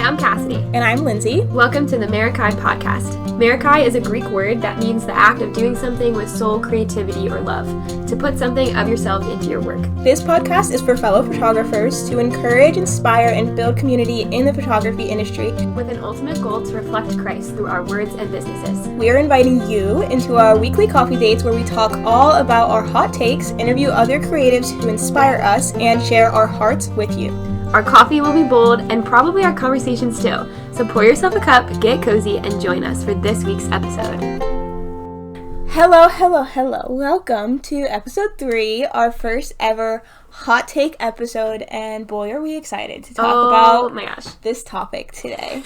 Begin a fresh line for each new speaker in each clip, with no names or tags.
I'm Cassidy.
And I'm Lindsay.
Welcome to the Meraki podcast. Meraki is a Greek word that means the act of doing something with soul, creativity, or love. To put something of yourself into your work.
This podcast is for fellow photographers to encourage, inspire, and build community in the photography industry
with an ultimate goal to reflect Christ through our words and businesses.
We are inviting you into our weekly coffee dates where we talk all about our hot takes, interview other creatives who inspire us, and share our hearts with you.
Our coffee will be bold, and probably our conversations too. So pour yourself a cup, get cozy, and join us for this week's episode.
Hello. Welcome to episode 3, our first ever hot take episode, and boy, are we excited to talk about this topic today.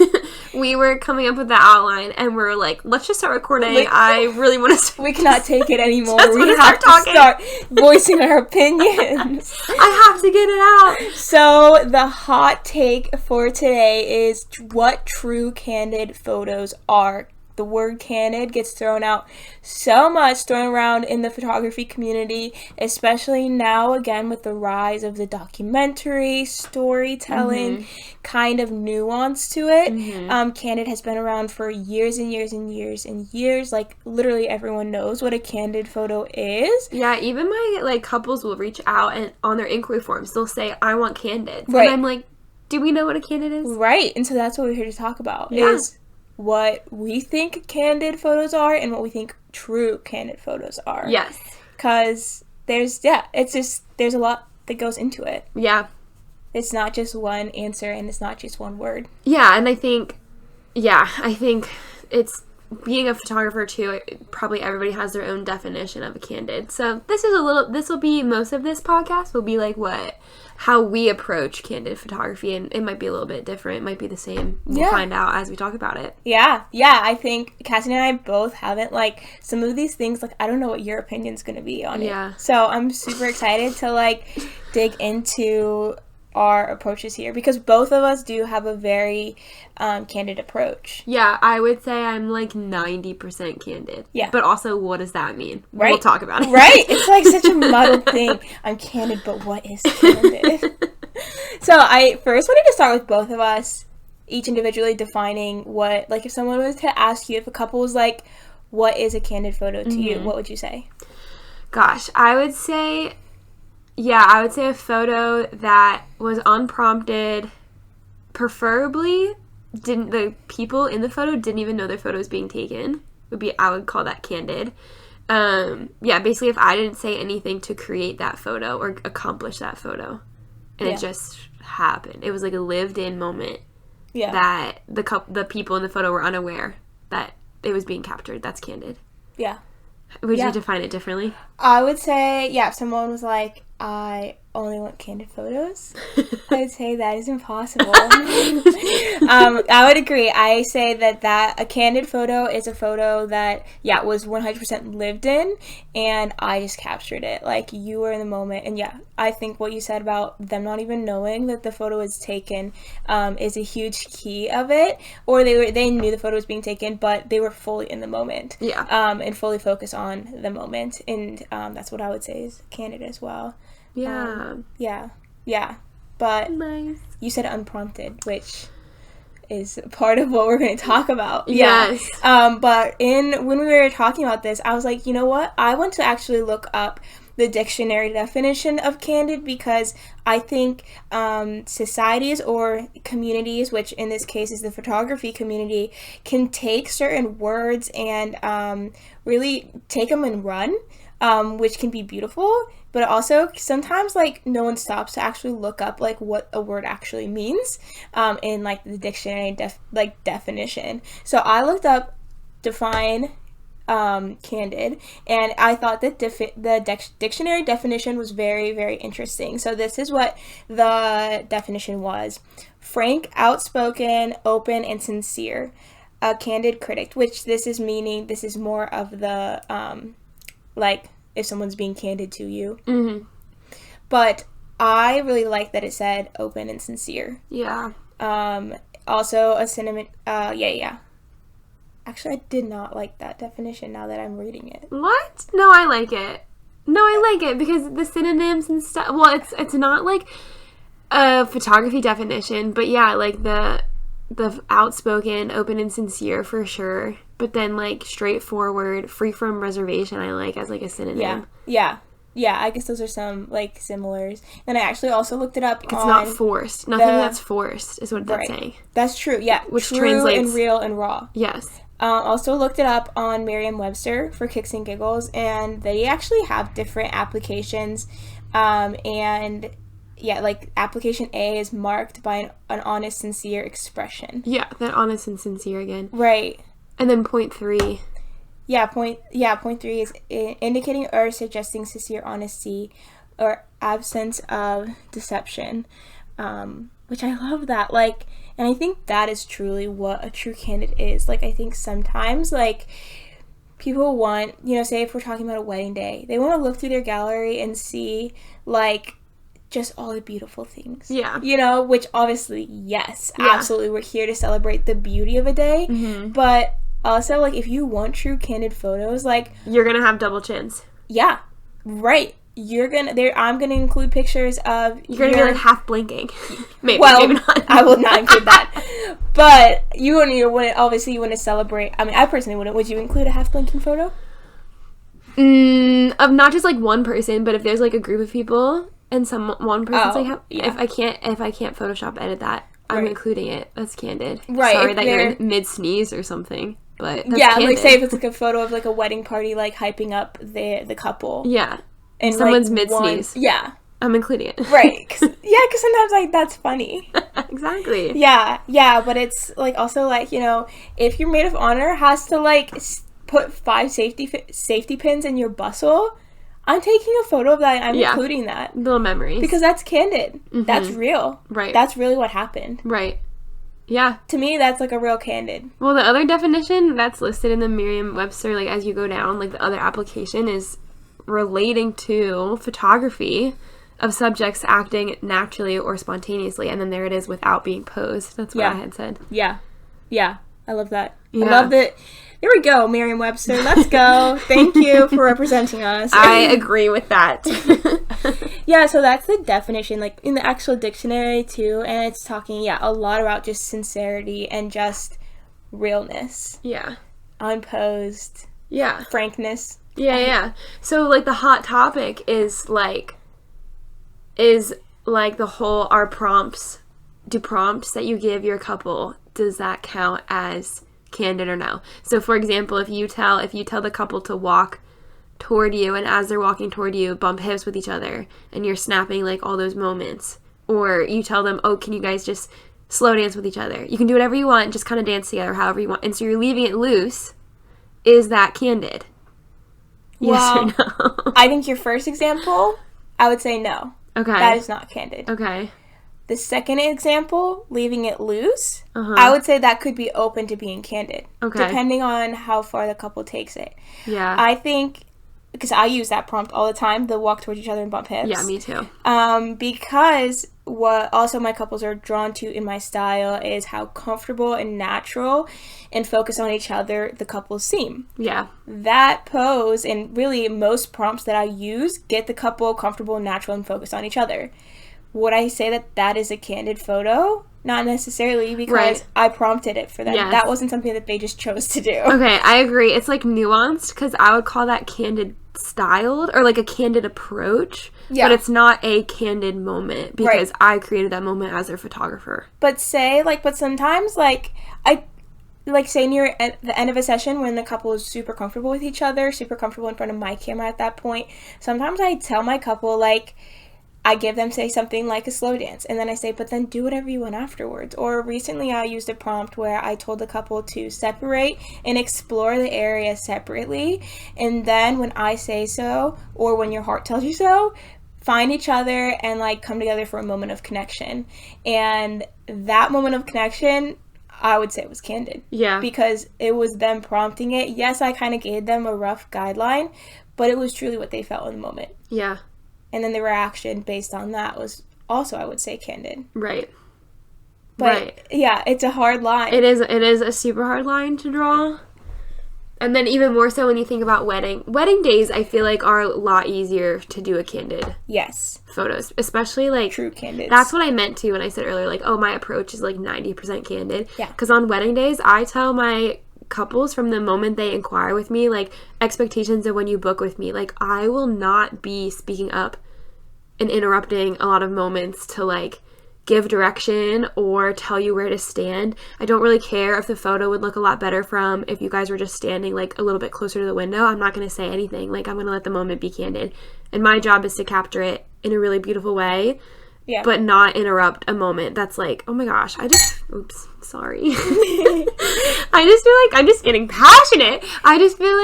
We were coming up with the outline, and we were like, let's just start recording. I really want to
We cannot take it anymore.
We have to start
voicing our opinions.
I have to get it out.
So the hot take for today is what true candid photos are. The word candid gets thrown out so much, thrown around in the photography community, especially now, again, with the rise of the documentary, storytelling, kind of nuance to it. Candid has been around for years and years and years and years. Like, literally everyone knows what a candid photo is.
Yeah, even my, couples will reach out and on their inquiry forms, they'll say, I want candids.
Right.
And I'm like, do we know what a candid is?
Right. And so that's what we're here to talk about, is what we think candid photos are and what we think true candid photos are.
Yes.
Because there's a lot that goes into it.
Yeah.
It's not just one answer and it's not just one word.
Yeah, and I think it's being a photographer too, probably everybody has their own definition of a candid. So this will be, most of this podcast will be how we approach candid photography, and it might be a little bit different. It might be the same. We'll find out as we talk about it.
Yeah. I think Cassie and I both haven't, some of these things, I don't know what your opinion's going to be on it. So I'm super excited to, dig into our approaches here, because both of us do have a very candid approach.
Yeah, I would say I'm 90% candid. Yeah. But also, what does that mean?
Right.
We'll talk about it.
Right? It's such a muddled thing. I'm candid, but what is candid? So I first wanted to start with both of us, each individually defining what, if someone was to ask you, if a couple was what is a candid photo to you, what would you say?
Gosh, I would say a photo that was unprompted, preferably the people in the photo didn't even know their photo was being taken. I would call that candid. Basically if I didn't say anything to create that photo or accomplish that photo, and it just happened. It was a lived-in moment that the people in the photo were unaware that it was being captured. That's candid. Yeah. Would you define it differrougly?
I would say, if someone was I only want candid photos, I would say that is impossible. I would agree. I say that a candid photo is a photo that, was 100% lived in, and I just captured it. You were in the moment. And I think what you said about them not even knowing that the photo was taken is a huge key of it. Or they knew the photo was being taken, but they were fully in the moment. Yeah. And fully focused on the moment. And that's what I would say is candid as well.
Yeah.
But
nice.
You said unprompted, which is part of what we're going to talk about.
Yes.
But when we were talking about this, I was like, you know what? I want to actually look up the dictionary definition of candid, because I think societies or communities, which in this case is the photography community, can take certain words and really take them and run, which can be beautiful. But also, sometimes, no one stops to actually look up, what a word actually means in, the dictionary definition. So I looked up define candid, and I thought that the dictionary definition was very, very interesting. So this is what the definition was. Frank, outspoken, open, and sincere. A candid critic, which this is more of the, if someone's being candid to you. Mm-hmm. But I really like that it said open and sincere. Yeah. Also a synonym. Actually, I did not like that definition now that I'm reading it.
What? No, I like it because the synonyms and stuff. Well, it's not a photography definition, but the outspoken, open and sincere for sure, but then like straightforward, free from reservation I like as like a synonym.
Yeah, I guess those are some like similars. And I actually also looked it up.
It's not forced. Nothing that's forced is what that's saying.
That's true. Yeah,
which
true
translates
and real and raw.
Yes.
Also looked it up on Merriam-Webster for kicks and giggles, and they actually have different applications. And yeah, like application A is marked by an honest, sincere expression.
Yeah, that honest and sincere again.
Right.
And then point 3.
Point 3 is indicating or suggesting sincere honesty or absence of deception, which I love that. Like, and I think that is truly what a true candid is. Like, I think sometimes, like, people want, you know, say if we're talking about a wedding day, they want to look through their gallery and see, like, just all the beautiful things.
Yeah.
You know, which obviously, yes, absolutely, we're here to celebrate the beauty of a day, but also, like, if you want true candid photos, like,
you're gonna have double chins.
Yeah, right. I'm gonna include pictures of
you're gonna be like half blinking. Maybe not.
I will not include that. But you want to celebrate. I mean, I personally wouldn't. Would you include a half blinking photo?
Of not just like one person, but if there's like a group of people and one person's if I can't Photoshop edit that, I'm including it. That's candid.
Right.
Sorry that you're mid sneeze or something. But that's
candid. Like say if it's like a photo of like a wedding party, like hyping up the couple.
Yeah.
And
someone's
like,
mid sneeze.
Yeah.
I'm including it.
Right. Cause sometimes like that's funny.
Exactly.
Yeah, but it's like also like, you know, if your maid of honor has to like put 5 safety pins in your bustle, I'm taking a photo of that and I'm including that.
Little memories.
Because that's candid. That's real.
Right.
That's really what happened.
Right. Yeah.
To me, that's like a real candid.
Well, the other definition that's listed in the Merriam-Webster, like as you go down, like the other application is relating to photography of subjects acting naturally or spontaneously, and then there it is, without being posed. That's what I had said.
Yeah. I love that.
Yeah.
I love that. There we go, Merriam-Webster. Let's go. Thank you for representing us.
I agree with that.
Yeah, so that's the definition, like in the actual dictionary too, and it's talking, a lot about just sincerity and just realness.
Yeah.
Unposed.
Yeah.
Frankness.
Yeah. So, like, the hot topic is like the whole, prompts that you give your couple, does that count as candid or no? So, for example, if you tell the couple to walk toward you, and as they're walking toward you, bump hips with each other, and you're snapping, like, all those moments, or you tell them, oh, can you guys just slow dance with each other? You can do whatever you want, just kind of dance together however you want, and so you're leaving it loose. Is that candid? Yes or no?
I think your first example, I would say no.
Okay.
That is not candid.
Okay.
The second example, leaving it loose, I would say that could be open to being candid.
Okay.
Depending on how far the couple takes it.
Yeah.
I think, because I use that prompt all the time, the walk towards each other and bump hips.
Yeah, me too.
Because what also my couples are drawn to in my style is how comfortable and natural and focused on each other the couples seem.
Yeah.
That pose, and really most prompts that I use, get the couple comfortable, natural, and focused on each other. Would I say that is a candid photo? Not necessarily, because I prompted it for them. Yes. That wasn't something that they just chose to do.
Okay, I agree. It's like nuanced, because I would call that candid styled, or like a candid approach. Yeah. But it's not a candid moment, because I created that moment as their photographer.
But sometimes, say near the end of a session when the couple is super comfortable with each other, super comfortable in front of my camera at that point, sometimes I tell my couple, like, I give them, say, something like a slow dance, and then I say, but then do whatever you want afterwards. Or recently I used a prompt where I told the couple to separate and explore the area separately, and then when I say so, or when your heart tells you so, find each other and, like, come together for a moment of connection. And that moment of connection, I would say, was candid.
Yeah.
Because it was them prompting it. Yes, I kind of gave them a rough guideline, but it was truly what they felt in the moment.
Yeah.
And then the reaction based on that was also, I would say, candid.
Right.
But, yeah, it's a hard line.
It is a super hard line to draw. And then even more so when you think about wedding days, I feel like are a lot easier to do a candid.
Yes.
Photos, especially like
true candids.
That's what I meant to when I said earlier, like, oh, my approach is like 90% candid.
Yeah.
Because on wedding days, I tell my couples from the moment they inquire with me, like, expectations of when you book with me. Like, I will not be speaking up and interrupting a lot of moments to like give direction or tell you where to stand. I don't really care if the photo would look a lot better from if you guys were just standing like a little bit closer to the window. I'm not going to say anything. Like, I'm going to let the moment be candid. And my job is to capture it in a really beautiful way, but not interrupt a moment that's like, oh my gosh, oops, sorry. I just feel like I'm just getting passionate. I just feel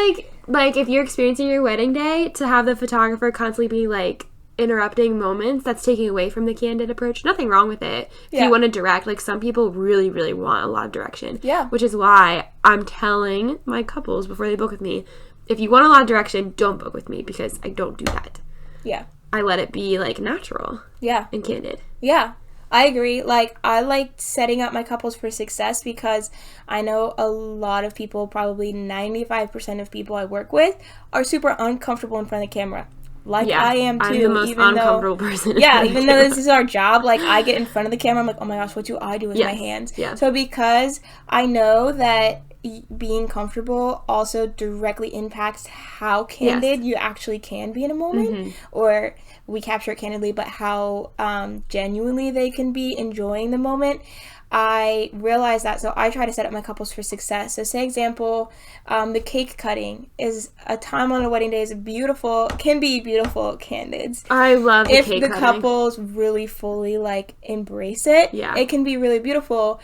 like if you're experiencing your wedding day, to have the photographer constantly be like interrupting moments, that's taking away from the candid approach. Nothing wrong with it. If you want to direct, like, some people really, really want a lot of direction.
Yeah.
Which is why I'm telling my couples before they book with me, if you want a lot of direction, don't book with me, because I don't do that.
Yeah.
I let it be like natural.
Yeah.
And candid.
Yeah. I agree. Like, I like setting up my couples for success because I know a lot of people, probably 95% of people I work with, are super uncomfortable in front of the camera. Like, I am too.
I'm the most uncomfortable person.
Yeah, even though this is our job, like, I get in front of the camera, I'm like, oh my gosh, what do I do with my hands?
Yeah.
So because I know that being comfortable also directly impacts how candid you actually can be in a moment, or we capture it candidly, but how genuinely they can be enjoying the moment. I realize that, so I try to set up my couples for success. So say example, the cake cutting is a time on a wedding day can be beautiful candids.
I love the cake cutting.
If the couples really fully like embrace it, it can be really beautiful.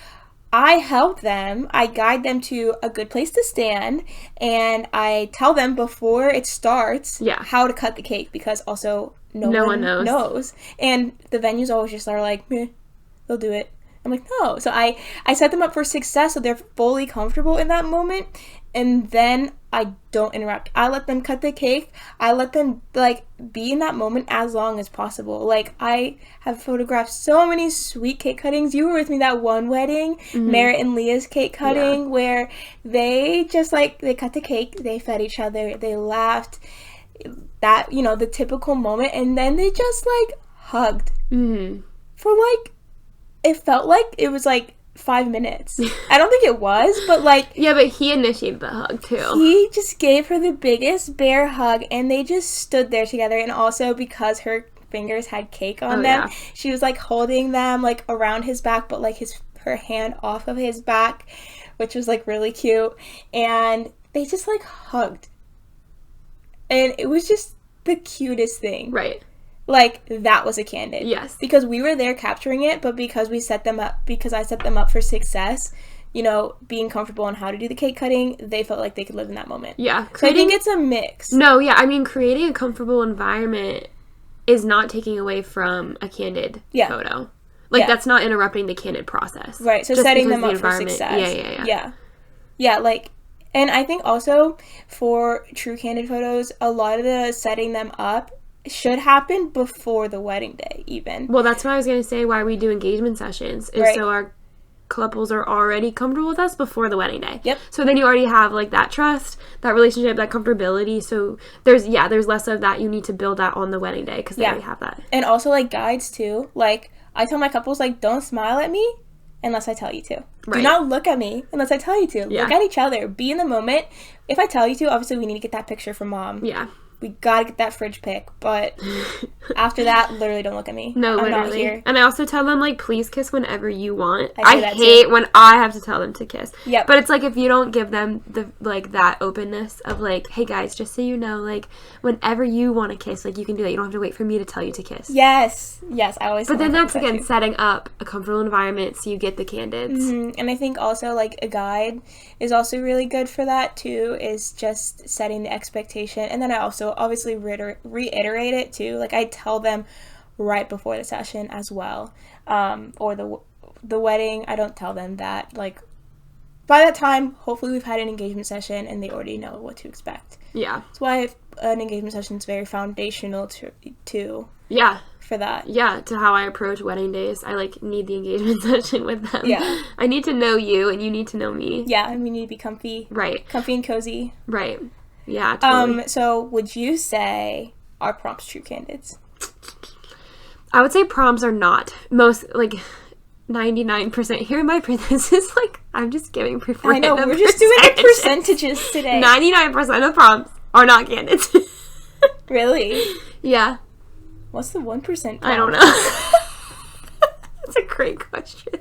I help them, I guide them to a good place to stand, and I tell them before it starts how to cut the cake, because also no one knows. And the venues always just are like, meh, they'll do it. I'm like, no. So I set them up for success so they're fully comfortable in that moment, and then I don't interrupt. I let them cut the cake. I let them like be in that moment as long as possible. Like, I have photographed so many sweet cake cuttings. You were with me that one wedding, Merritt and Leah's cake cutting, where they just like, they cut the cake, they fed each other, they laughed, that, you know, the typical moment, and then they just like hugged for like, it felt like it was like 5 minutes. I don't think it was, but like...
Yeah, but he initiated the hug, too.
He just gave her the biggest bear hug, and they just stood there together. And also, because her fingers had cake on them, she was like holding them like around his back, but like her hand off of his back, which was like really cute. And they just like hugged. And it was just the cutest thing.
Right.
Like, that was a candid.
Yes.
Because we were there capturing it, but because I set them up for success, you know, being comfortable on how to do the cake cutting, they felt like they could live in that moment.
Yeah.
So I think it's a mix.
No, yeah. I mean, creating a comfortable environment is not taking away from a candid photo. Like, that's not interrupting the candid process.
Right. So setting them up for success. Yeah, like... And I think also for true candid photos, a lot of the setting them up should happen before the wedding day, even.
Well, that's what I was going to say, why we do engagement sessions, is so our couples are already comfortable with us before the wedding day.
Yep.
So then you already have, like, that trust, that relationship, that comfortability. So there's less of that. You need to build that on the wedding day, because they already have that.
And also, like, guides, too. Like, I tell my couples, like, don't smile at me unless I tell you to.
Right.
Do not look at me unless I tell you to. Look at each other. Be in the moment. If I tell you to, obviously we need to get that picture from mom.
Yeah.
We gotta get that fridge pic, but after that, literally don't look at me.
No,
I'm
literally.
Not here.
And I also tell them, like, please kiss whenever you want.
I
hate when I have to tell them to kiss.
Yep.
But it's like, if you don't give them the, like, that openness of, like, hey guys, just so you know, like, whenever you want to kiss, like, you can do that. You don't have to wait for me to tell you to kiss.
Yes, I always.
But then that's again setting up a comfortable environment so you get the candids.
And I think also, like, a guide is also really good for that too. Is just setting the expectation, and then I also obviously reiterate it too. Like, I tell them right before the session as well, or the wedding. I don't tell them that like by that time, hopefully we've had an engagement session and they already know what to expect.
Yeah.
That's why an engagement session is very foundational to
Yeah.
for that.
Yeah, to how I approach wedding days. I, need the engagement session with them.
Yeah.
I need to know you, and you need to know me.
Yeah, and we need to be comfy.
Right.
Comfy and cozy.
Right. Yeah, totally.
So would you say are prompts true candids?
I would say prompts are not. Most, 99%. Here my this is I'm just giving
I know, we're just doing the percentages today.
99% of prompts are not candids.
Really?
Yeah.
What's the 1%?
I don't know. That's a great question.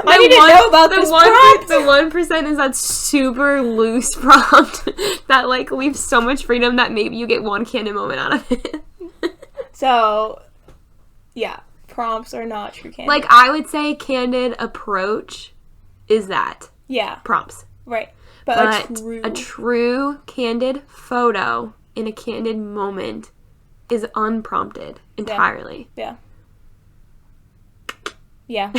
I need to know about this prompt.
The 1% is that super loose prompt that leaves so much freedom that maybe you get one candid moment out of it.
So, yeah, prompts are not true candid.
I would say candid approach is that.
Yeah.
Prompts.
Right.
But a true candid photo in a candid moment is unprompted entirely.
Yeah. Yeah.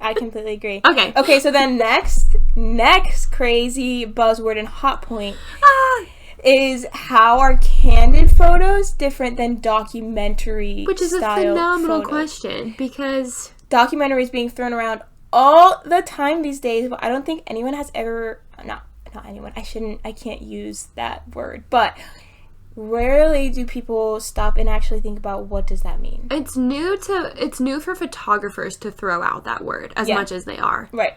I completely agree.
Okay.
Okay, so then next crazy buzzword and hot point is how are candid photos different than documentary
Which is
style
a phenomenal
photos?
question because
Documentary is being thrown around all the time these days, but I don't think anyone has ever not anyone. I can't use that word, but rarely do people stop and actually think about what does that mean.
it's new for photographers to throw out that word as much as they are.
Right.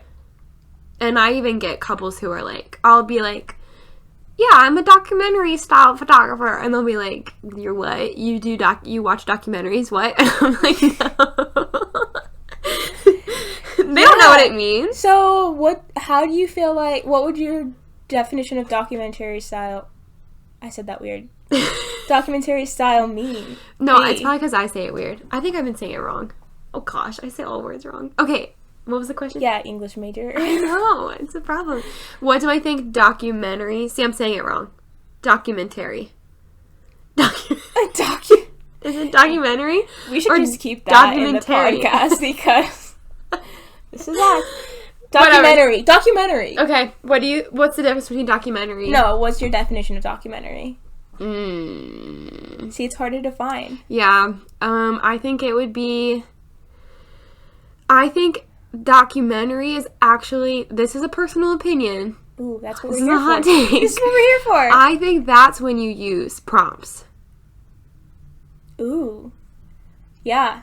And I even get couples who are I'll be yeah, I'm a documentary style photographer, and they'll be like, you're what? You watch documentaries? What? And I'm no. They don't know what it means.
So how do you feel what would your definition of documentary style, I said that weird, documentary style mean?
No, it's probably because I say it weird. I think I've been saying it wrong. Oh gosh, I say all words wrong. Okay, what was the question?
Yeah, English major.
I know, it's a problem. What do I think documentary? See, I'm saying it wrong. Documentary. Is it documentary?
We should just keep that in the
documentary?
podcast because this is that. Documentary.
Whatever.
Documentary.
Okay, what's the difference between documentary?
No, what's your definition of documentary?
See,
See, it's hard to define.
Yeah, I think it would be... I think documentary is actually... This is a personal opinion.
Ooh, that's what
This
we're
is
here
a hot
for.
take.
This is what we're here for.
I think that's when you use prompts.
Ooh. Yeah.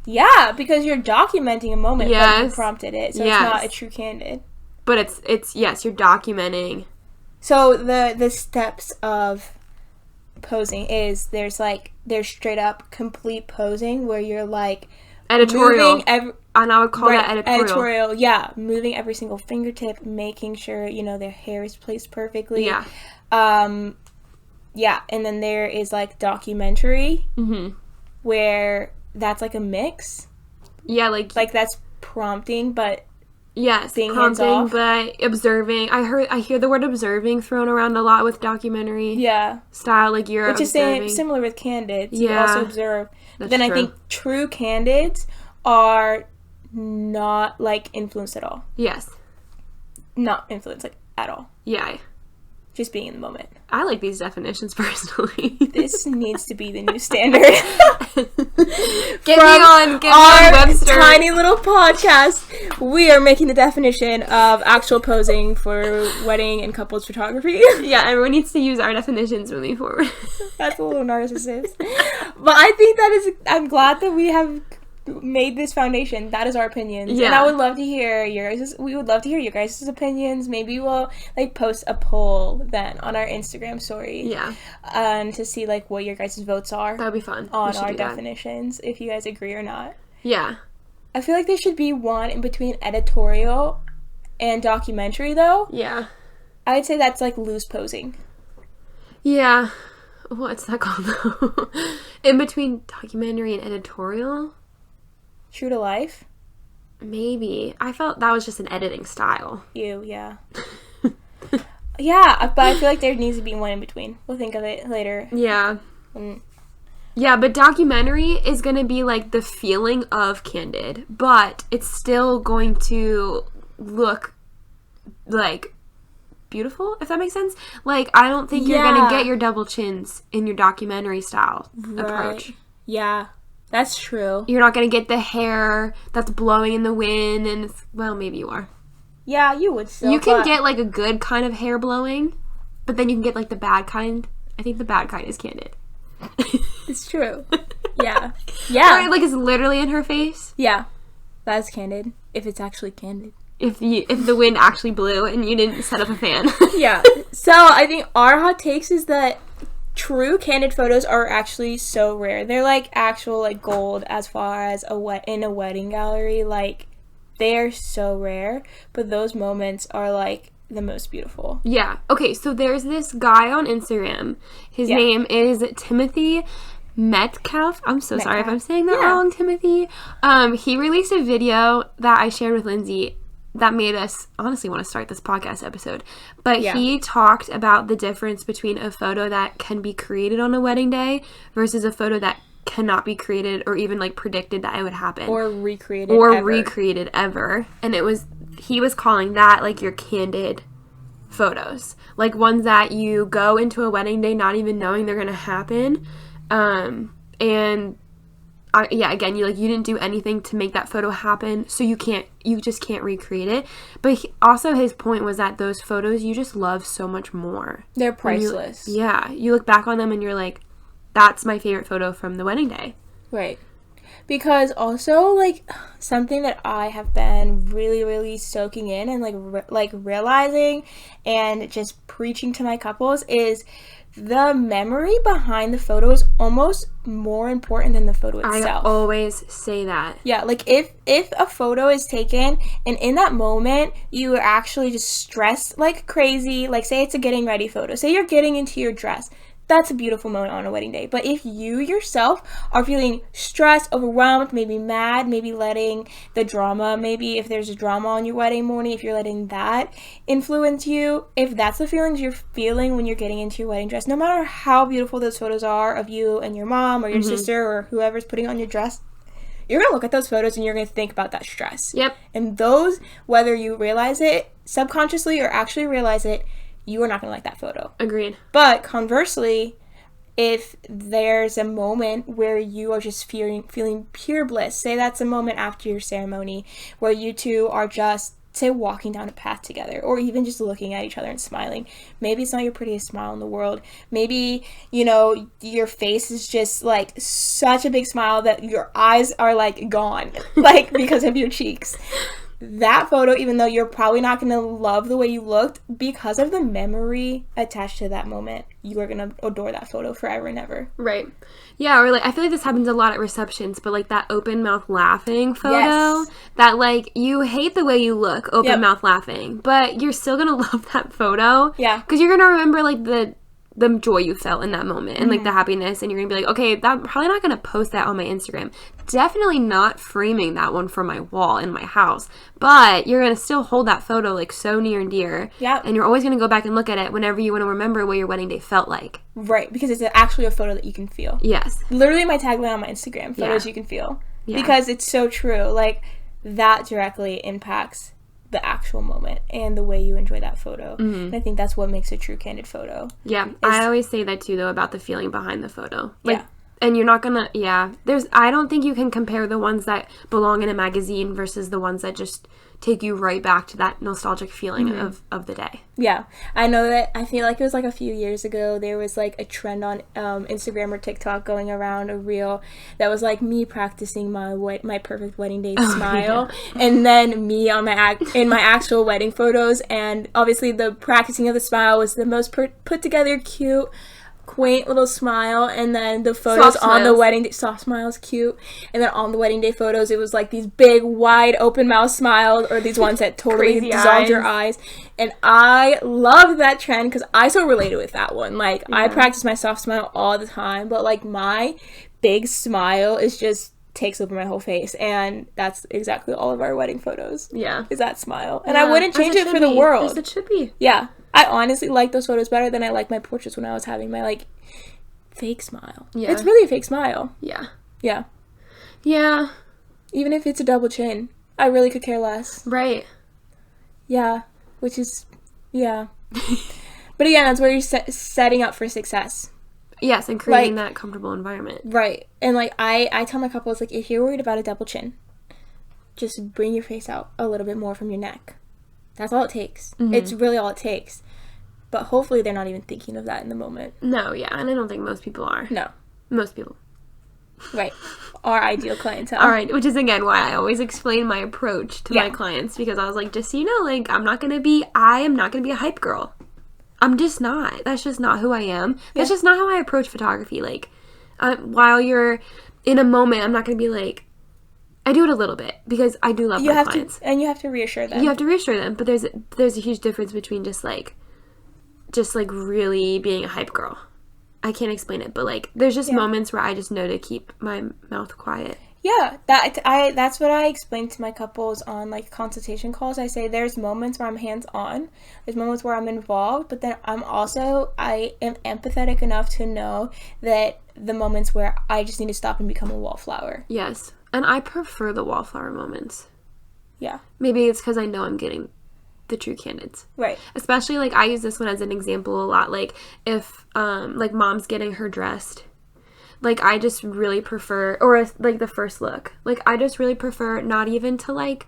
Yeah, because you're documenting a moment, but you prompted it, so it's not a true candid.
But it's yes, you're documenting.
So the steps of posing is there's straight up complete posing where you're
editorial, and I would call that editorial.
Editorial, yeah, moving every single fingertip, making sure their hair is placed perfectly.
Yeah.
Yeah, and then there is documentary, where that's a mix.
Yeah,
that's prompting, but
yes,
being
prompting,
hands-off.
but observing. I hear the word observing thrown around a lot with documentary.
Yeah,
style, you're
which
observing.
is similar with candids.
Yeah,
you also observe.
That's
then
true.
I think true candids are not influenced at all.
Yes,
not influenced at all.
Yeah.
Just being in the moment.
I like these definitions personally.
This needs to be the new standard.
Get me on Webster.
Tiny little podcast. We are making the definition of actual posing for wedding and couples photography.
Yeah, everyone needs to use our definitions moving forward.
That's a little narcissist. But I think I'm glad that we have made this foundation. That is our opinions.
Yeah.
And I would love to hear yours. We would love to hear your guys' opinions. Maybe we'll post a poll then on our Instagram story.
Yeah.
To see what your guys' votes are.
That'd be fun.
On our definitions, if you guys agree or not.
Yeah.
I feel like there should be one in between editorial and documentary though.
Yeah.
I would say that's loose posing.
Yeah. What's that called though? In between documentary and editorial?
True to life?
Maybe. I felt that was just an editing style.
Yeah. Yeah, but I feel like there needs to be one in between. We'll think of it later.
Yeah. Yeah, but documentary is going to be the feeling of candid, but it's still going to look like beautiful, if that makes sense. Like, I don't think you're gonna get your double chins in your documentary style approach.
Yeah, that's true.
You're not gonna get the hair that's blowing in the wind, and well, maybe you are.
Yeah, you would still.
You can get like a good kind of hair blowing, but then you can get like the bad kind. I think the bad kind is Candid.
It's true. Yeah. Yeah.
Or, like, it's literally in her face.
Yeah. That's Candid. If it's actually Candid.
If the wind actually blew and you didn't set up a fan.
Yeah. So I think our hot takes is that true Candid photos are actually so rare. They're like actual like gold as far as in a wedding gallery. Like, they are so rare, but those moments are like the most beautiful.
Yeah. Okay, so there's this guy on Instagram. His name is Timothy Metcalf. I'm so sorry if I'm saying that wrong, Timothy. He released a video that I shared with Lindsay that made us honestly want to start this podcast episode. But he talked about the difference between a photo that can be created on a wedding day versus a photo that cannot be created or even like predicted that it would happen.
Or recreated
ever. And he was calling that like your candid photos. Like ones that you go into a wedding day not even knowing they're going to happen. Again, you didn't do anything to make that photo happen, so you just can't recreate it. But also his point was that those photos you just love so much more.
They're priceless.
You look back on them and you're like, that's my favorite photo from the wedding day.
Right. Because also, like, something that I have been really, really soaking in and like realizing and just preaching to my couples is the memory behind the photo is almost more important than the photo itself.
I always say that.
Yeah, like if a photo is taken and in that moment you are actually just stressed like crazy, like say it's a getting ready photo, say you're getting into your dress, that's a beautiful moment on a wedding day. But if you yourself are feeling stressed, overwhelmed, maybe mad, maybe letting the drama, maybe if there's a drama on your wedding morning, if you're letting that influence you, if that's the feelings you're feeling when you're getting into your wedding dress, no matter how beautiful those photos are of you and your mom or your sister or whoever's putting on your dress, you're going to look at those photos and you're going to think about that stress.
Yep.
And those, whether you realize it subconsciously or actually realize it, you are not going to like that photo.
Agreed.
But conversely, if there's a moment where you are just feeling pure bliss, say that's a moment after your ceremony where you two are just, say, walking down a path together or even just looking at each other and smiling. Maybe it's not your prettiest smile in the world. Maybe, your face is just like such a big smile that your eyes are like gone, like because of your cheeks. That photo, even though you're probably not going to love the way you looked, because of the memory attached to that moment, you are going to adore that photo forever and ever.
Right. Yeah, or like, I feel like this happens a lot at receptions, but like that open mouth laughing photo, that like, you hate the way you look, open mouth laughing, but you're still going to love that photo.
Yeah.
Because you're going to remember like the joy you felt in that moment and like the happiness, and you're gonna be like, okay, I'm probably not gonna post that on my Instagram, definitely not framing that one for my wall in my house, but you're gonna still hold that photo like so near and dear.
Yeah.
And you're always gonna go back and look at it whenever you want to remember what your wedding day felt like.
Right, because it's actually a photo that you can feel.
Yes.
Literally my tagline on my Instagram, photos you can feel. Yeah. Because it's so true. Like, that directly impacts the actual moment and the way you enjoy that photo. And I think that's what makes a true candid photo.
Yeah, I always say that too, though, about the feeling behind the photo. Like, and you're not gonna, I don't think you can compare the ones that belong in a magazine versus the ones that just take you right back to that nostalgic feeling of the day. Yeah.
I know that, I feel like it was like a few years ago, there was like a trend on Instagram or TikTok going around, a reel that was like me practicing my perfect wedding day smile, and then me on in my actual wedding photos, and obviously the practicing of the smile was the most put together, cute, quaint little smile, and then the photos on the wedding day, soft smiles, cute, and then on the wedding day photos it was like these big wide open mouth smiles, or these ones that totally dissolved your eyes. And I love that trend because I so related with that one. Like, I practice my soft smile all the time, but like my big smile is just takes over my whole face, and that's exactly all of our wedding photos. Is that smile. And I wouldn't change it for the world.
As it should be.
Yeah. I honestly like those photos better than I like my portraits when I was having my, like, fake smile. Yeah. It's really a fake smile.
Yeah.
Yeah.
Yeah.
Even if it's a double chin, I really could care less.
Right.
Yeah. Which is, yeah. But again, that's where you're setting up for success.
Yes, and creating that comfortable environment.
Right. And, like, I tell my couples, like, if you're worried about a double chin, just bring your face out a little bit more from your neck. That's all it takes. Mm-hmm. It's really all it takes. But hopefully they're not even thinking of that in the moment.
No, yeah. And I don't think most people are.
No.
Most people.
Right. Our ideal clientele.
All right. Which is, again, why I always explain my approach to my clients. Because I was like, just so you know, like, I am not going to be a hype girl. I'm just not. That's just not who I am. That's just not how I approach photography. Like, while you're in a moment, I'm not going to be like, I do it a little bit because I do love my clients.
And you have to reassure them.
You have to reassure them. But there's a huge difference between just really being a hype girl. I can't explain it, but, like, there's just moments where I just know to keep my mouth quiet.
Yeah, that's what I explain to my couples on, like, consultation calls. I say there's moments where I'm hands-on, there's moments where I'm involved, but then I am empathetic enough to know that the moments where I just need to stop and become a wallflower.
Yes, and I prefer the wallflower moments.
Yeah.
Maybe it's because I know I'm getting the true candids.
Right.
Especially, like, I use this one as an example a lot. Like, if, like, mom's getting her dressed, like, I just really prefer, or, like, the first look. Like, I just really prefer not even to, like,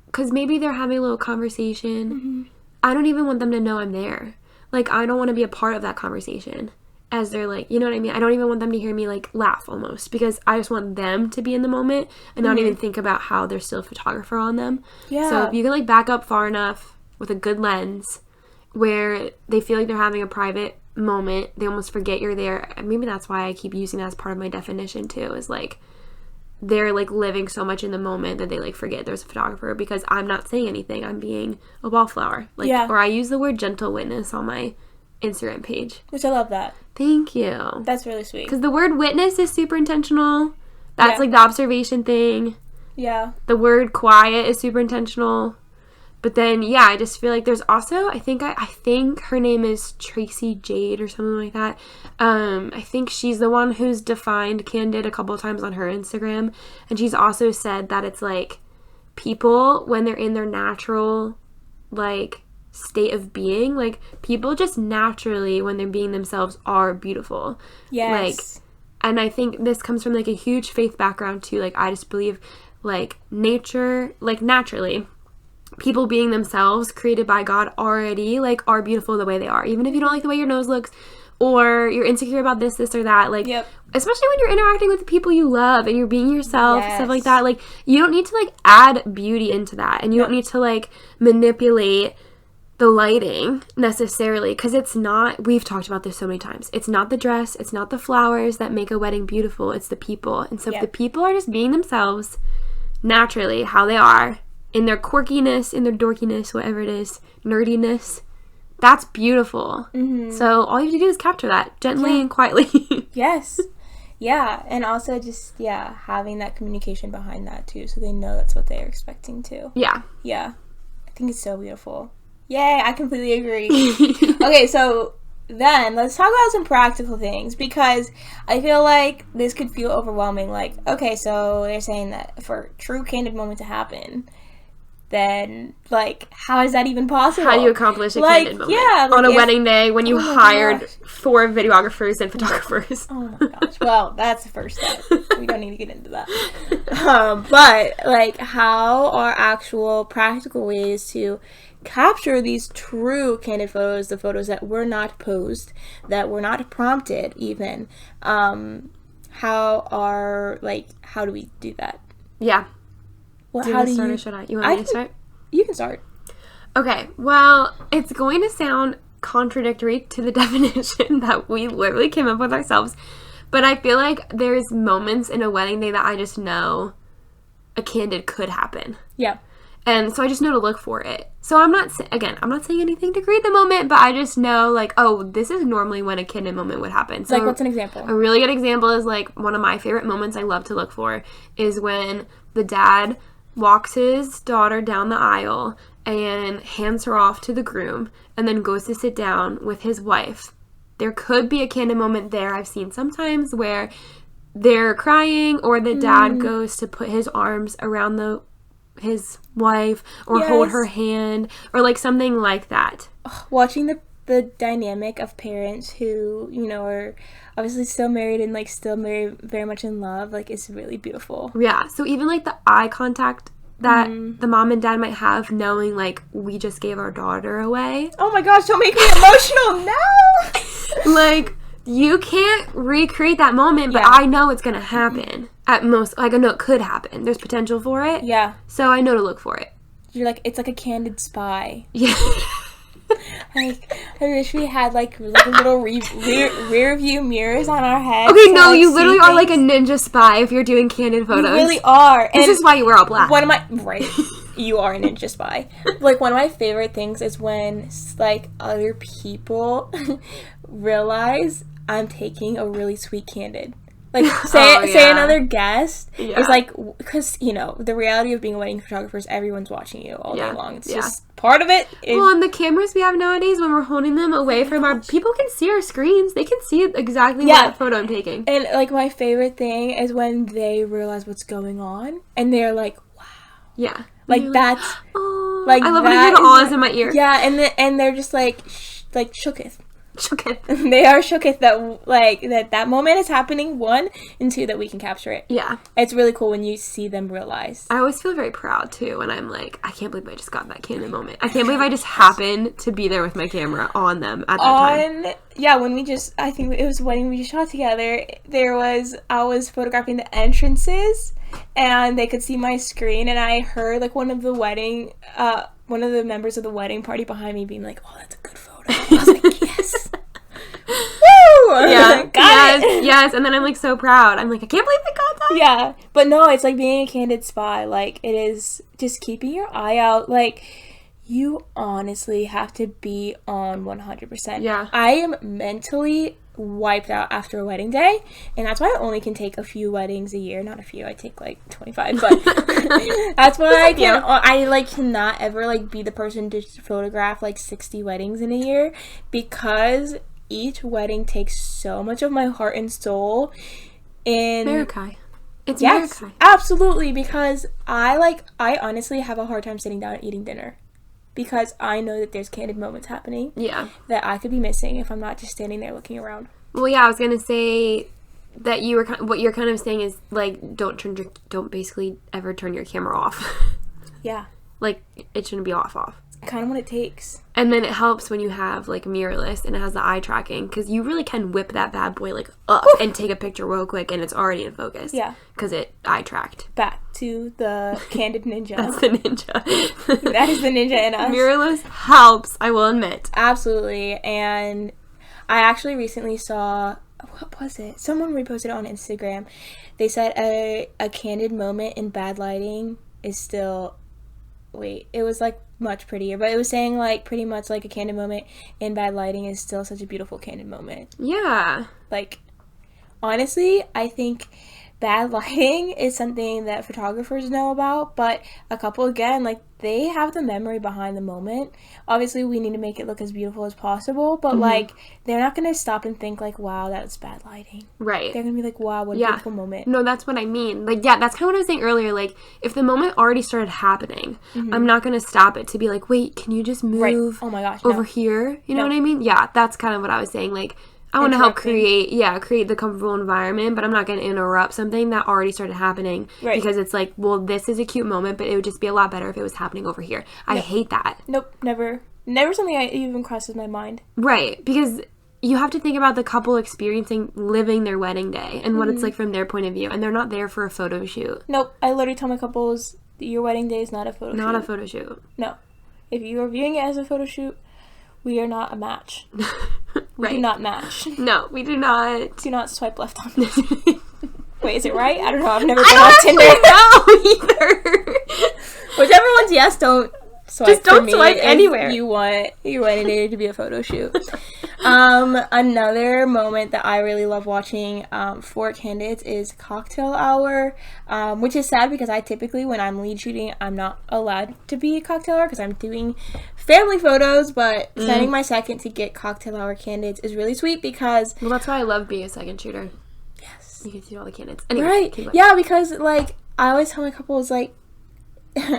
because maybe they're having a little conversation. Mm-hmm. I don't even want them to know I'm there. Like, I don't want to be a part of that conversation as they're, like, you know what I mean? I don't even want them to hear me, like, laugh almost, because I just want them to be in the moment and not even think about how there's still a photographer on them. Yeah. So if you can, like, back up far enough with a good lens where they feel like they're having a private moment, they almost forget you're there. Maybe that's why I keep using that as part of my definition too, is, like, they're, like, living so much in the moment that they, like, forget there's a photographer because I'm not saying anything. I'm being a wallflower. Like, or I use the word gentle witness on my Instagram page.
Which I love that.
Thank you.
That's really sweet.
Because the word witness is super intentional. That's, like, the observation thing.
Yeah.
The word quiet is super intentional. But then, yeah, I just feel like there's also, I think her name is Tracy Jade or something like that. I think she's the one who's defined Candid a couple of times on her Instagram. And she's also said that it's, like, people, when they're in their natural, like, state of being, like, people just naturally, when they're being themselves, are beautiful.
Yes.
Like, and I think this comes from, like, a huge faith background, too. Like, I just believe, like, nature, like, naturally, people being themselves, created by God already, like, are beautiful the way they are. Even if you don't like the way your nose looks, or you're insecure about this or that, like, especially when you're interacting with the people you love and you're being yourself and stuff like that, like, you don't need to, like, add beauty into that, and you don't need to, like, manipulate the lighting necessarily, because it's not, we've talked about this so many times, it's not the dress, it's not the flowers that make a wedding beautiful, it's the people. And so if the people are just being themselves naturally, how they are, in their quirkiness, in their dorkiness, whatever it is, nerdiness, that's beautiful. Mm-hmm. So all you have to do is capture that gently and quietly.
Yes. Yeah. And also just, having that communication behind that too, so they know that's what they're expecting too.
Yeah.
Yeah. I think it's so beautiful. Yay, I completely agree. Okay, so then let's talk about some practical things, because I feel like this could feel overwhelming. Like, okay, so they're saying that for a true candid moment to happen, then, like, how is that even possible?
How do you accomplish a candid moment? Yeah, like, on a wedding day when you hired 4 videographers and photographers.
Oh my gosh. Well, that's the first step. We don't need to get into that. But, like, how are actual practical ways to capture these true candid photos, the photos that were not posed, that were not prompted even? How do we do that?
Yeah.
Well,
do you want to start or should I? You want me to start?
You can start.
Okay. Well, it's going to sound contradictory to the definition that we literally came up with ourselves, but I feel like there's moments in a wedding day that I just know a candid could happen. Yeah. And so I just know to look for it. So I'm not saying anything to create the moment, but I just know, like, oh, this is normally when a candid moment would happen. So
like, what's an example?
A really good example is, like, one of my favorite moments I love to look for is when the dad walks his daughter down the aisle and hands her off to the groom and then goes to sit down with his wife. There could be a candid moment there. I've seen sometimes where they're crying, or the dad goes to put his arms around the his wife or hold her hand or like something like that.
Watching the dynamic of parents who, you know, are obviously still married and like still very much in love, like, it's really beautiful.
Yeah, so even like the eye contact that the mom and dad might have, knowing like we just gave our daughter away.
Oh my gosh, don't make me emotional now.
Like, you can't recreate that moment, but I know it's gonna happen at most. Like, I know it could happen. There's potential for it.
Yeah.
So I know to look for it.
You're like, it's like a candid spy.
Yeah.
Like, I wish we had like little rear view mirrors on our heads.
Okay,
to,
no,
like,
you literally are
things.
like a ninja spy if you're doing candid photos.
You really are.
This is why you wear all black.
One of my you are a ninja spy. Like, one of my favorite things is when like other people realize I'm taking a really sweet candid. Like, say another guest is like, because, you know, the reality of being a wedding photographer is everyone's watching you all day long. It's just part of it.
Well, and the cameras we have nowadays, when we're holding them away from our, people can see our screens. They can see exactly what photo I'm taking.
And like, my favorite thing is when they realize what's going on and they're like, wow.
Yeah.
Like, that's
oh,
like,
I love when I hear the awes in my ear.
Yeah, and they're just like shooketh.
Shooketh.
They are shooketh that like that moment is happening, 1, and 2, that we can capture it.
Yeah.
It's really cool when you see them realize.
I always feel very proud too when I'm like, I can't believe I just got that candid moment. I can't believe I just happened to be there with my camera on them at that time.
Yeah, when I think it was a wedding we just shot together, I was photographing the entrances and they could see my screen, and I heard like one of the members of the wedding party behind me being like, oh, that's a good photo. I was like, yes. Woo!
Yeah.
Got it.
Yes. And then I'm like so proud. I'm like, I can't believe I got that.
Yeah. But no, it's like being a candid spy. Like, it is just keeping your eye out. Like, you honestly have to be on 100%. Yeah. I am mentally wiped out after a wedding day, and that's why I only can take a few weddings a year. Not a few, I take like 25, but that's why I like cannot ever like be the person to photograph like 60 weddings in a year, because each wedding takes so much of my heart and soul. In
Meraki. It's
Meraki. Absolutely, because I honestly have a hard time sitting down and eating dinner. Because I know that there's candid moments happening that I could be missing if I'm not just standing there looking around.
Well, yeah, I was gonna say that what you're kind of saying is like don't basically ever turn your camera off. Yeah, like it shouldn't be off.
It's kind of what it takes.
And then it helps when you have like mirrorless and it has the eye tracking, because you really can whip that bad boy like up and take a picture real quick and it's already in focus. Yeah, because it eye tracked.
Back to the candid ninja.
That's the ninja.
That is the ninja in us.
Mirrorless helps, I will admit.
Absolutely. And I actually recently saw, what was it? Someone reposted it on Instagram. They said a candid moment in bad lighting is still, it was like much prettier, but it was saying like pretty much like a candid moment in bad lighting is still such a beautiful candid moment. Yeah. Like, honestly, I think bad lighting is something that photographers know about, but a couple, again, like, they have the memory behind the moment. Obviously, we need to make it look as beautiful as possible, but like, they're not gonna stop and think like, wow, that's bad lighting. Right. They're gonna be like, wow, what a beautiful moment.
No, that's what I mean. Like, yeah, that's kind of what I was saying earlier. Like, if the moment already started happening, I'm not gonna stop it to be like, wait, can you just move
oh my gosh,
over here? You know what I mean? Yeah, that's kind of what I was saying. Like, I want to help create the comfortable environment, but I'm not going to interrupt something that already started happening because it's like, well, this is a cute moment, but it would just be a lot better if it was happening over here. I hate that.
Nope, never something I even crosses my mind.
Right, because you have to think about the couple living their wedding day and what it's like from their point of view, and they're not there for a photo shoot.
Nope, I literally tell my couples, your wedding day is not a photo shoot.
Not a photo shoot.
No. If you are viewing it as a photo shoot, we are not a match. We do not match.
No, we do not.
Do not swipe left on this. Wait, is it right? I don't know. I've never been on Tinder.
Either.
Whichever one's yes, don't swipe.
Just don't swipe anywhere.
You want your wedding day to be a photo shoot. Another moment that I really love watching for candidates is cocktail hour, which is sad because I typically, when I'm lead shooting, I'm not allowed to be a cocktail hour because I'm doing family photos, but sending my second to get cocktail hour candidates is really sweet because...
Well, that's why I love being a second shooter. Yes. You can see all the candidates.
Anyway, right. Yeah, because, like, I always tell my couples, like,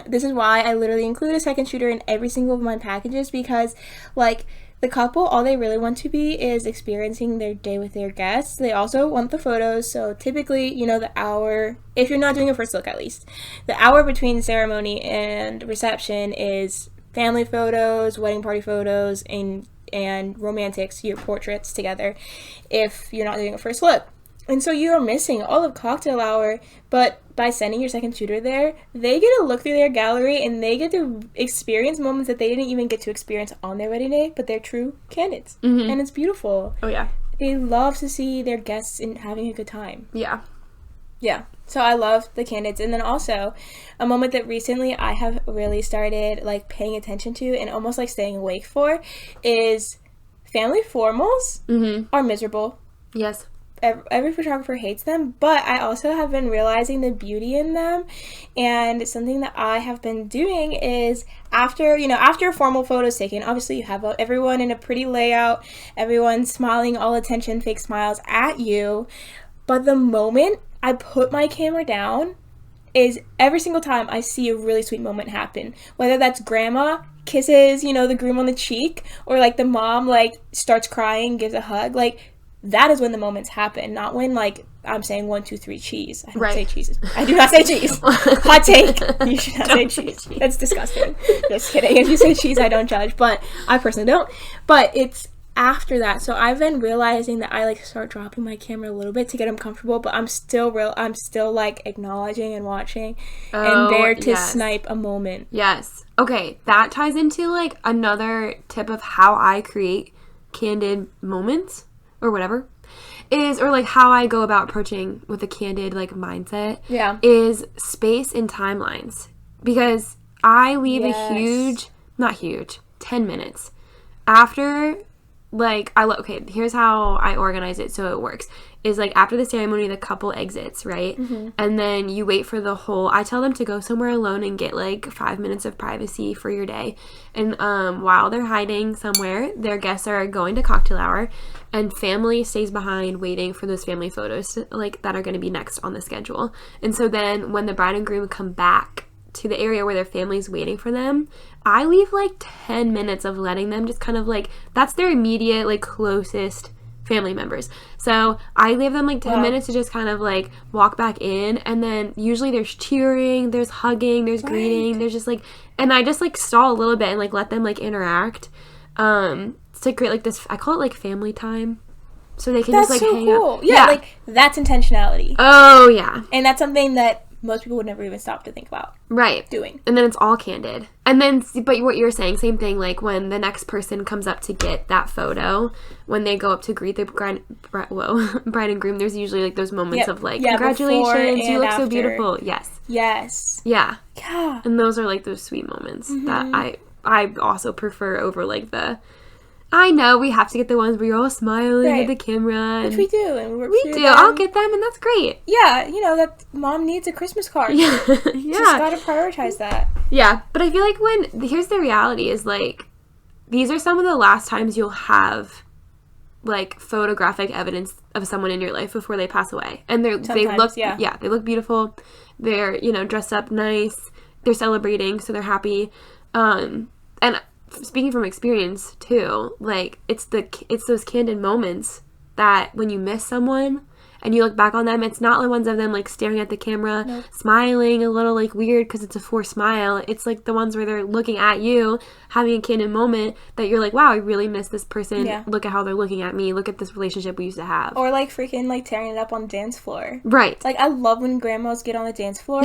this is why I literally include a second shooter in every single of my packages, because like the couple, all they really want to be is experiencing their day with their guests. They also want the photos, so typically, you know, the hour, if you're not doing a first look at least, the hour between ceremony and reception is family photos, wedding party photos, and romantics, your portraits together, if you're not doing a first look. And so you're missing all of cocktail hour, but by sending your second shooter there, they get to look through their gallery and they get to experience moments that they didn't even get to experience on their wedding day, but they're true candids.
Mm-hmm.
And it's beautiful.
Oh, yeah.
They love to see their guests and having a good time.
Yeah.
Yeah. So I love the candids. And then also, a moment that recently I have really started, like, paying attention to and almost, like, staying awake for is family formals are miserable.
Yes.
Every photographer hates them, but I also have been realizing the beauty in them. And something that I have been doing is after a formal photo is taken, obviously you have everyone in a pretty layout, everyone smiling, all attention, fake smiles at you. But the moment I put my camera down is every single time I see a really sweet moment happen. Whether that's grandma kisses, the groom on the cheek, or like the mom like starts crying, gives a hug, like that is when the moments happen, not when, like, I'm saying 1, 2, 3 cheese. I don't say cheese. I do not say cheese. Hot take. You should not say cheese. That's disgusting. Just kidding. If you say cheese, I don't judge, but I personally don't. But it's after that. So I've been realizing that I, like, start dropping my camera a little bit to get them comfortable, but I'm still like, acknowledging and watching and there to snipe a moment.
Yes. Okay, that ties into, like, another tip of how I create candid moments. Or whatever, or like how I go about approaching with a candid like mindset, is space and timelines. Because I leave not huge, 10 minutes after, like, here's how I organize it so it works. Is like after the ceremony, the couple exits, right? Mm-hmm. And then you wait for I tell them to go somewhere alone and get like 5 minutes of privacy for your day. And while they're hiding somewhere, their guests are going to cocktail hour, and family stays behind waiting for those family photos that are going to be next on the schedule. And so then when the bride and groom come back to the area where their family's waiting for them, I leave like 10 minutes of letting them just kind of like, that's their immediate like closest family members. So I leave them like 10 minutes to just kind of like walk back in, and then usually there's cheering, there's hugging, there's greeting, there's just like, and I just like stall a little bit and like let them like interact to create like this, I call it like family time, so they can just like hang out.
Yeah, like that's intentionality.
Oh yeah.
And that's something that most people would never even stop to think about doing. And
then it's all candid. And then, but what you're saying, same thing, like when the next person comes up to get that photo, when they go up to greet the bride and groom, there's usually like those moments of like, congratulations, you look so beautiful. Yes. Yeah. And those are like those sweet moments that I also prefer over like I know we have to get the ones where you're all smiling at the camera.
Which we do. And
we do. I'll get them, and that's great.
Yeah, that mom needs a Christmas card. Yeah. Just gotta prioritize that.
Yeah, but I feel like here's the reality is, like, these are some of the last times you'll have, like, photographic evidence of someone in your life before they pass away. And they look beautiful. They're, dressed up nice. They're celebrating, so they're happy. And speaking from experience too, like it's those candid moments that when you miss someone and you look back on them, it's not the ones of them like staring at the camera, smiling a little like weird because it's a forced smile. It's like the ones where they're looking at you, having a candid moment that you're like, wow, I really miss this person. Yeah. Look at how they're looking at me. Look at this relationship we used to have.
Or like freaking like tearing it up on the dance floor.
Right.
Like I love when grandmas get on the dance floor.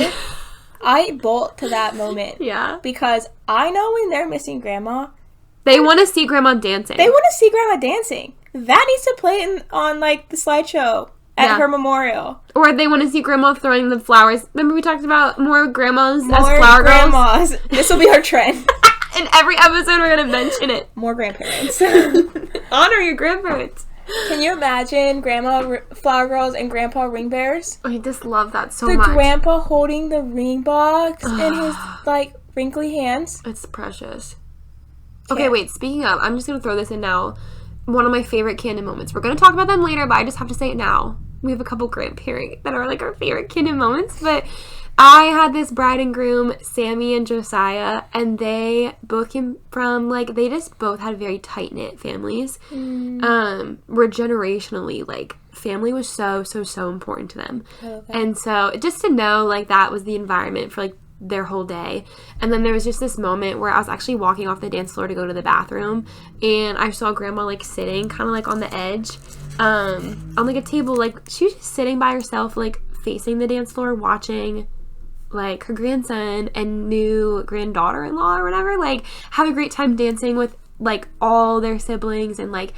I bolt to that moment. Yeah. Because I know when they're missing grandma.
They want to see grandma dancing.
They want to see grandma dancing. That needs to play on like the slideshow at her memorial.
Or they want to see grandma throwing the flowers. Remember we talked about more grandmas as flower
grandmas. Girls? This will be our trend.
In every episode we're going to mention it.
More grandparents.
Honor your grandparents.
Can you imagine grandma flower girls and grandpa ring bearers?
I just love that so much.
The grandpa holding the ring box in his like wrinkly hands.
It's precious. Okay, wait, speaking of, I'm just going to throw this in now. One of my favorite candid moments. We're going to talk about them later, but I just have to say it now. We have a couple grandparents that are like our favorite candid moments, but I had this bride and groom, Sammy and Josiah, and they both came from, like, they just both had very tight-knit families. Were generationally, like, family was so important to them.
Okay.
And so just to know, like, that was the environment for, like, their whole day. And then there was just this moment where I was actually walking off the dance floor to go to the bathroom, and I saw Grandma, like, sitting kind of, like, on the edge on, like, a table. Like, she was just sitting by herself, like, facing the dance floor, watching, like, her grandson and new granddaughter-in-law or whatever, like, have a great time dancing with, like, all their siblings. And, like,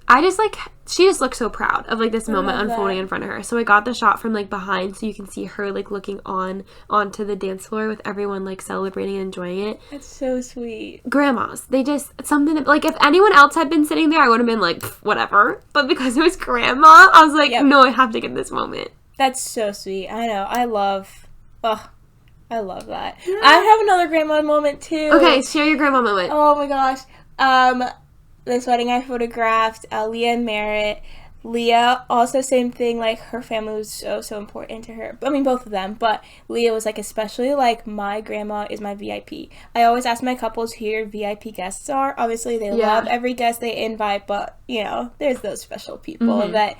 I just, like, she just looked so proud of, like, this moment unfolding in front of her. So I got the shot from, like, behind so you can see her, like, looking onto the dance floor with everyone, like, celebrating and enjoying it.
That's so sweet.
Grandmas, they just, something that, like, if anyone else had been sitting there, I would have been like, whatever. But because it was Grandma, I was like, no, I have to get this moment.
That's so sweet. I know. I love that. I have another grandma moment, too.
Okay, share your grandma moment.
Oh, my gosh. This wedding I photographed, Leah and Merritt. Leah, also same thing, like, her family was so important to her. I mean, both of them, but Leah was, like, especially, like, my grandma is my VIP. I always ask my couples who your VIP guests are. Obviously, they love every guest they invite, but, you know, there's those special people that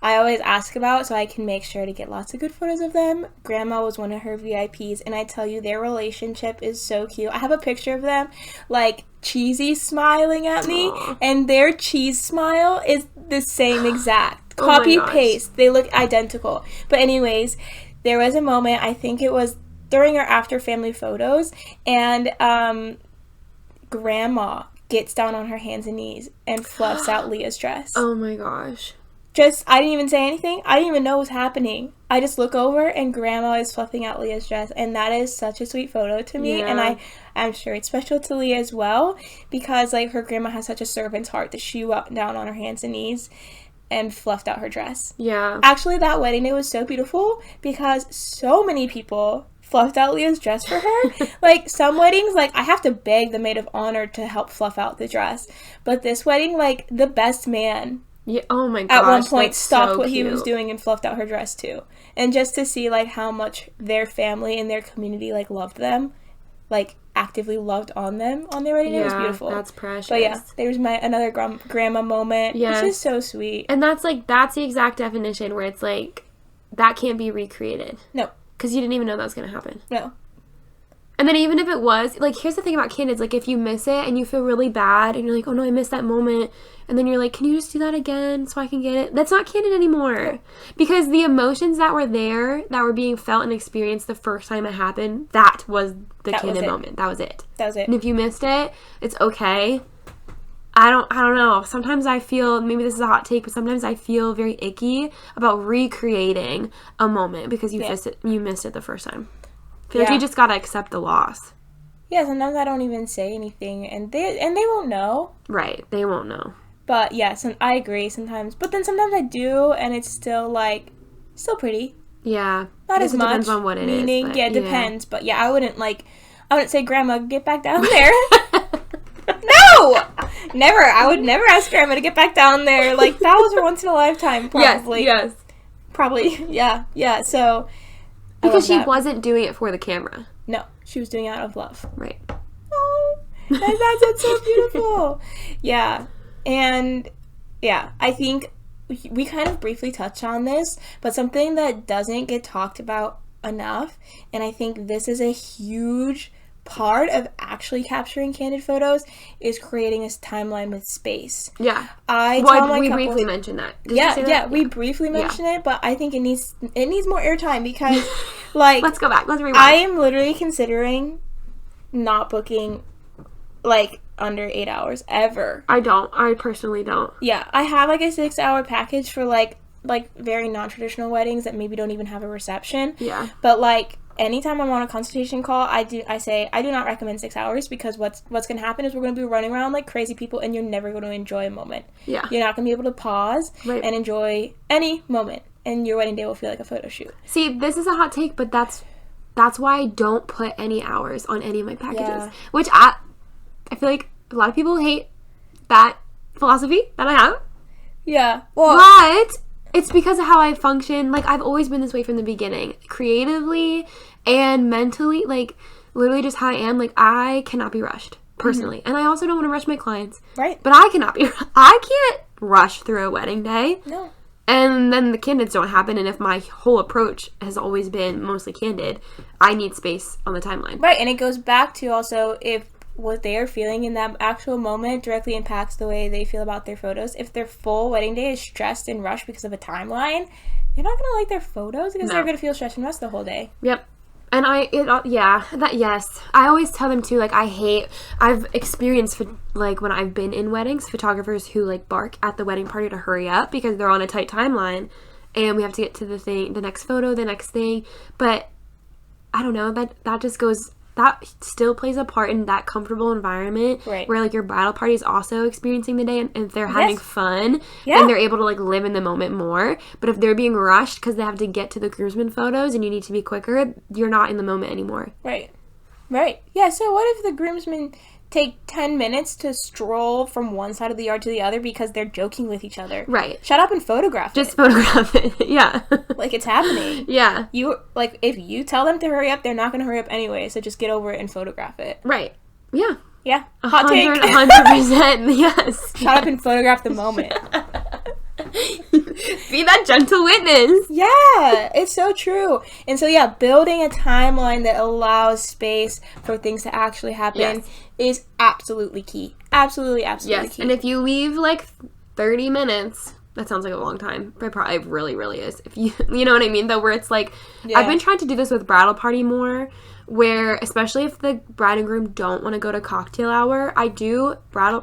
I always ask about, so I can make sure to get lots of good photos of them. Grandma was one of her VIPs, and I tell you, their relationship is so cute. I have a picture of them, like, cheesy smiling at me, and their cheese smile is the same exact. Copy paste. They look identical. But anyways, there was a moment, I think it was during or after family photos, and Grandma gets down on her hands and knees and fluffs out Leah's dress. Oh my gosh. I didn't even say anything. I didn't even know what was happening. I just look over and Grandma is fluffing out Leah's dress, and that is such a sweet photo to me. And I'm sure it's special to Leah as well, because, like, her grandma has such a servant's heart that she went down on her hands and knees and fluffed out her dress. Yeah. Actually, that wedding day was so beautiful because so many people fluffed out Leah's dress for her. Like, some weddings, like, I have to beg the maid of honor to help fluff out the dress. But this wedding, like, the best man... Yeah, oh my gosh, at one point stopped what he was doing and fluffed out her dress too. And just to see, like, how much their family and their community, like, loved them, like, actively loved on them on their wedding day was beautiful. That's precious. But yeah, there's another grandma moment. Yeah, it's just so sweet. And that's, like, that's the exact definition where it's like, that can't be recreated. No. Because you didn't even know that was going to happen. No. And then even if it was, like, here's the thing about candids, like, if you miss it and you feel really bad and you're like, oh no, I missed that moment, and then you're like, can you just do that again so I can get it? That's not candid anymore. Because the emotions that were there, that were being felt and experienced the first time it happened, that was the candid moment. That was it. That was it. And if you missed it, it's okay. I don't know. Sometimes I feel, maybe this is a hot take, but sometimes I feel very icky about recreating a moment because you missed it the first time. I feel like you just gotta accept the loss. Yeah, sometimes I don't even say anything, and they won't know. Right, they won't know. But yeah, I agree sometimes. But then sometimes I do, and it's still, like, still pretty. Yeah. Not as much. Depends on what it is. But, yeah, it depends. But yeah, I wouldn't say, Grandma, get back down there. No! Never. I would never ask Grandma to get back down there. Like, that was a once in a lifetime, probably. Yes. Probably, yeah. Yeah, so... Because she wasn't doing it for the camera. No, she was doing it out of love. Right. Oh, that's so beautiful. Yeah, and yeah, I think we kind of briefly touched on this, but something that doesn't get talked about enough, and I think this is a huge part of actually capturing candid photos, is creating a timeline with space. Yeah. We briefly mentioned that. We briefly mentioned it, but I think it needs more airtime because, like... Let's go back. Let's rewind. I am literally considering not booking, like, under 8 hours, ever. I personally don't. Yeah. I have, like, a 6-hour package for, like very non-traditional weddings that maybe don't even have a reception. Yeah. But, like... Anytime I'm on a consultation call, I say I do not recommend 6 hours because what's going to happen is we're going to be running around like crazy people and you're never going to enjoy a moment. Yeah. You're not going to be able to pause and enjoy any moment, and your wedding day will feel like a photo shoot. See, this is a hot take, but that's why I don't put any hours on any of my packages. Yeah. Which I feel like a lot of people hate that philosophy that I have. Yeah. Well, but it's because of how I function. Like, I've always been this way from the beginning. Creatively
And mentally, like, literally just how I am, like, I cannot be rushed, personally. And I also don't want to rush my clients.
Right.
But I cannot be, I can't rush through a wedding day.
No.
And then the candids don't happen, and if my whole approach has always been mostly candid, I need space on the timeline.
Right, and it goes back to also if what they are feeling in that actual moment directly impacts the way they feel about their photos. If their full wedding day is stressed and rushed because of a timeline, they're not going to like their photos because they're going to feel stressed and rushed the whole day.
Yep. And yes. I always tell them too, like, I've experienced, like, when I've been in weddings, photographers who, like, bark at the wedding party to hurry up because they're on a tight timeline and we have to get to the next photo, the next thing. But I don't know, that just goes, that still plays a part in that comfortable environment,
right,
where, like, your bridal party is also experiencing the day and if they're having fun,
yeah,
and they're able to, like, live in the moment more. But if they're being rushed because they have to get to the groomsmen photos and you need to be quicker, you're not in the moment anymore.
Right. Yeah, so what if the groomsmen take 10 minutes to stroll from one side of the yard to the other because they're joking with each other?
Right.
Shut up and photograph
Just photograph it. Yeah.
Like, it's happening.
Yeah.
Like, if you tell them to hurry up, they're not going to hurry up anyway, so just get over it and photograph it.
Right. Yeah.
Yeah. Hot take.
100%. Yes.
Shut up and photograph the moment.
Be that gentle witness.
Yeah, it's so true. And so, yeah, building a timeline that allows space for things to actually happen is absolutely key. Absolutely key.
And if you leave, like, 30 minutes, that sounds like a long time, but it probably really, really is. If you know what I mean, though, where it's like, I've been trying to do this with bridal party more, where, especially if the bride and groom don't want to go to cocktail hour,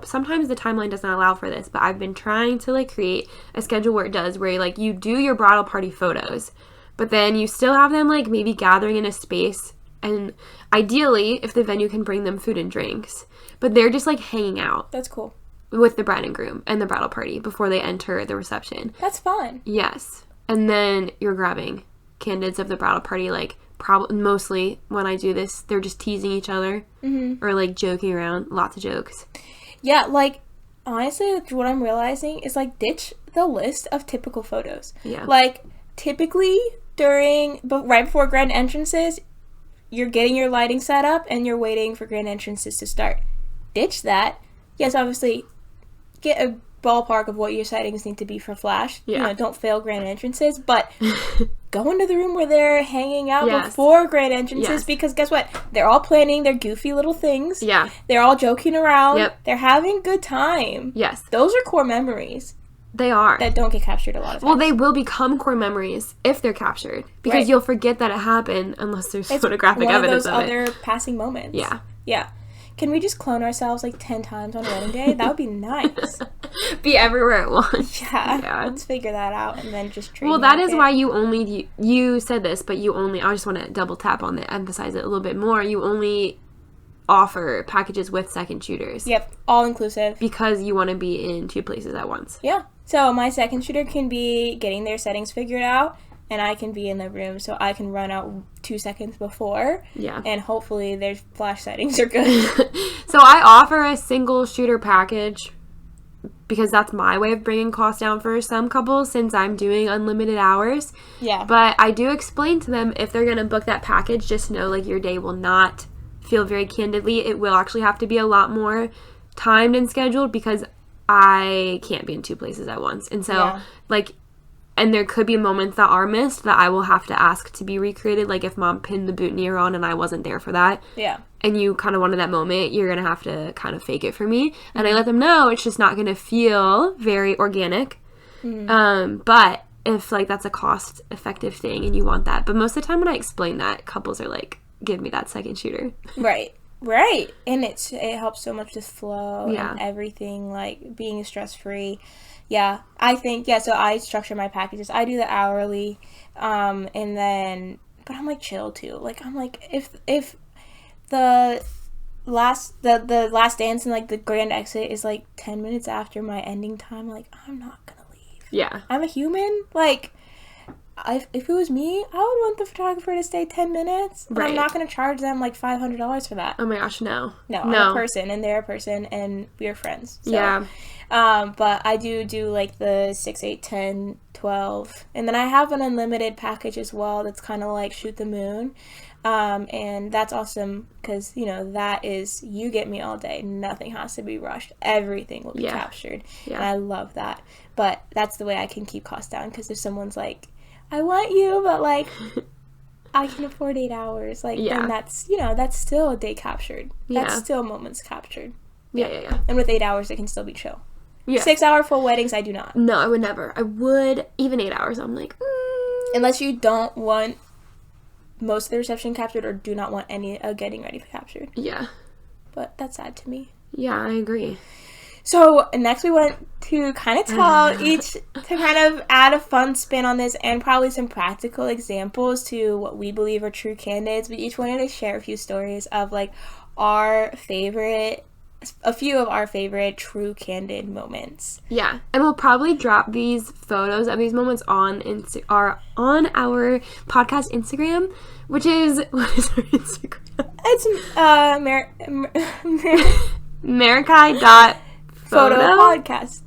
sometimes the timeline doesn't allow for this, but I've been trying to, like, create a schedule where it does, where, like, you do your bridal party photos, but then you still have them, like, maybe gathering in a space, and ideally, if the venue can bring them food and drinks, but they're just, like, hanging out.
That's cool.
With the bride and groom and the bridal party before they enter the reception.
That's fun.
Yes. And then you're grabbing candids of the bridal party, like, mostly when I do this, they're just teasing each other or, like, joking around. Lots of jokes.
Yeah, like, honestly, what I'm realizing is, like, ditch the list of typical photos.
Yeah.
Like, typically right before grand entrances, you're getting your lighting set up and you're waiting for grand entrances to start. Ditch that. Yes, obviously, get a ballpark of what your settings need to be for flash.
Yeah.
You know, don't fail grand entrances, but go into the room where they're hanging out before grand entrances because guess what? They're all planning their goofy little things.
Yeah.
They're all joking around.
Yep.
They're having a good time.
Yes.
Those are core memories.
They are.
That don't get captured a lot of times.
Well, they will become core memories if they're captured because you'll forget that it happened unless there's photographic evidence of it.
One of those other passing moments.
Yeah.
Yeah. Can we just clone ourselves like 10 times on a wedding day? That would be nice.
Be everywhere at once.
Yeah. Let's figure that out and then just treat.
Well, that is why you said this, but I just want to double tap on it, emphasize it a little bit more. You only offer packages with second shooters.
Yep. All inclusive.
Because you want to be in 2 places at once.
Yeah. So my second shooter can be getting their settings figured out, and I can be in the room so I can run out 2 seconds before.
Yeah.
And hopefully their flash settings are good.
So I offer a single shooter package because that's my way of bringing costs down for some couples since I'm doing unlimited hours.
Yeah.
But I do explain to them if they're going to book that package, just know, like, your day will not feel very candidly. It will actually have to be a lot more timed and scheduled because I can't be in 2 places at once. And so, and there could be moments that are missed that I will have to ask to be recreated. Like if mom pinned the boutonniere on and I wasn't there for that.
Yeah.
And you kind of wanted that moment, you're going to have to kind of fake it for me. And I let them know it's just not going to feel very organic. But if, like, that's a cost-effective thing and you want that. But most of the time when I explain that, couples are like, give me that second shooter.
Right. And it helps so much with flow and everything, like, being stress-free. Yeah, I think, so I structure my packages. I do the hourly, and then, but I'm, like, chill, too. Like, I'm, like, if the last dance and, like, the grand exit is, like, 10 minutes after my ending time, like, I'm not gonna leave.
Yeah.
I'm a human. Like, if it was me, I would want the photographer to stay 10 minutes. And I'm not going to charge them, like, $500 for that.
Oh, my gosh, no.
No, I'm a person, and they're a person, and we are friends. So,
yeah.
But I do, like, the 6, 8, 10, 12. And then I have an unlimited package as well that's kind of like Shoot the Moon. And that's awesome because, you know, that is, you get me all day. Nothing has to be rushed. Everything will be captured.
Yeah.
And I love that. But that's the way I can keep costs down, because if someone's like, I want you, but like, I can afford 8 hours. Like, then that's, you know, that's still a day captured. That's still moments captured.
Yeah.
And with 8 hours, it can still be chill.
Yeah.
6-hour full weddings, I do not.
No, I would never. I would, even 8 hours, I'm like,
Unless you don't want most of the reception captured or do not want any getting ready captured.
Yeah.
But that's sad to me.
Yeah, I agree.
So next we want to kind of tell to kind of add a fun spin on this and probably some practical examples to what we believe are true candids. We each wanted to share a few stories of like a few of our favorite true candid moments.
Yeah, and we'll probably drop these photos of these moments on our podcast Instagram, which is, what is our Instagram?
It's
Meraki.photo
podcast.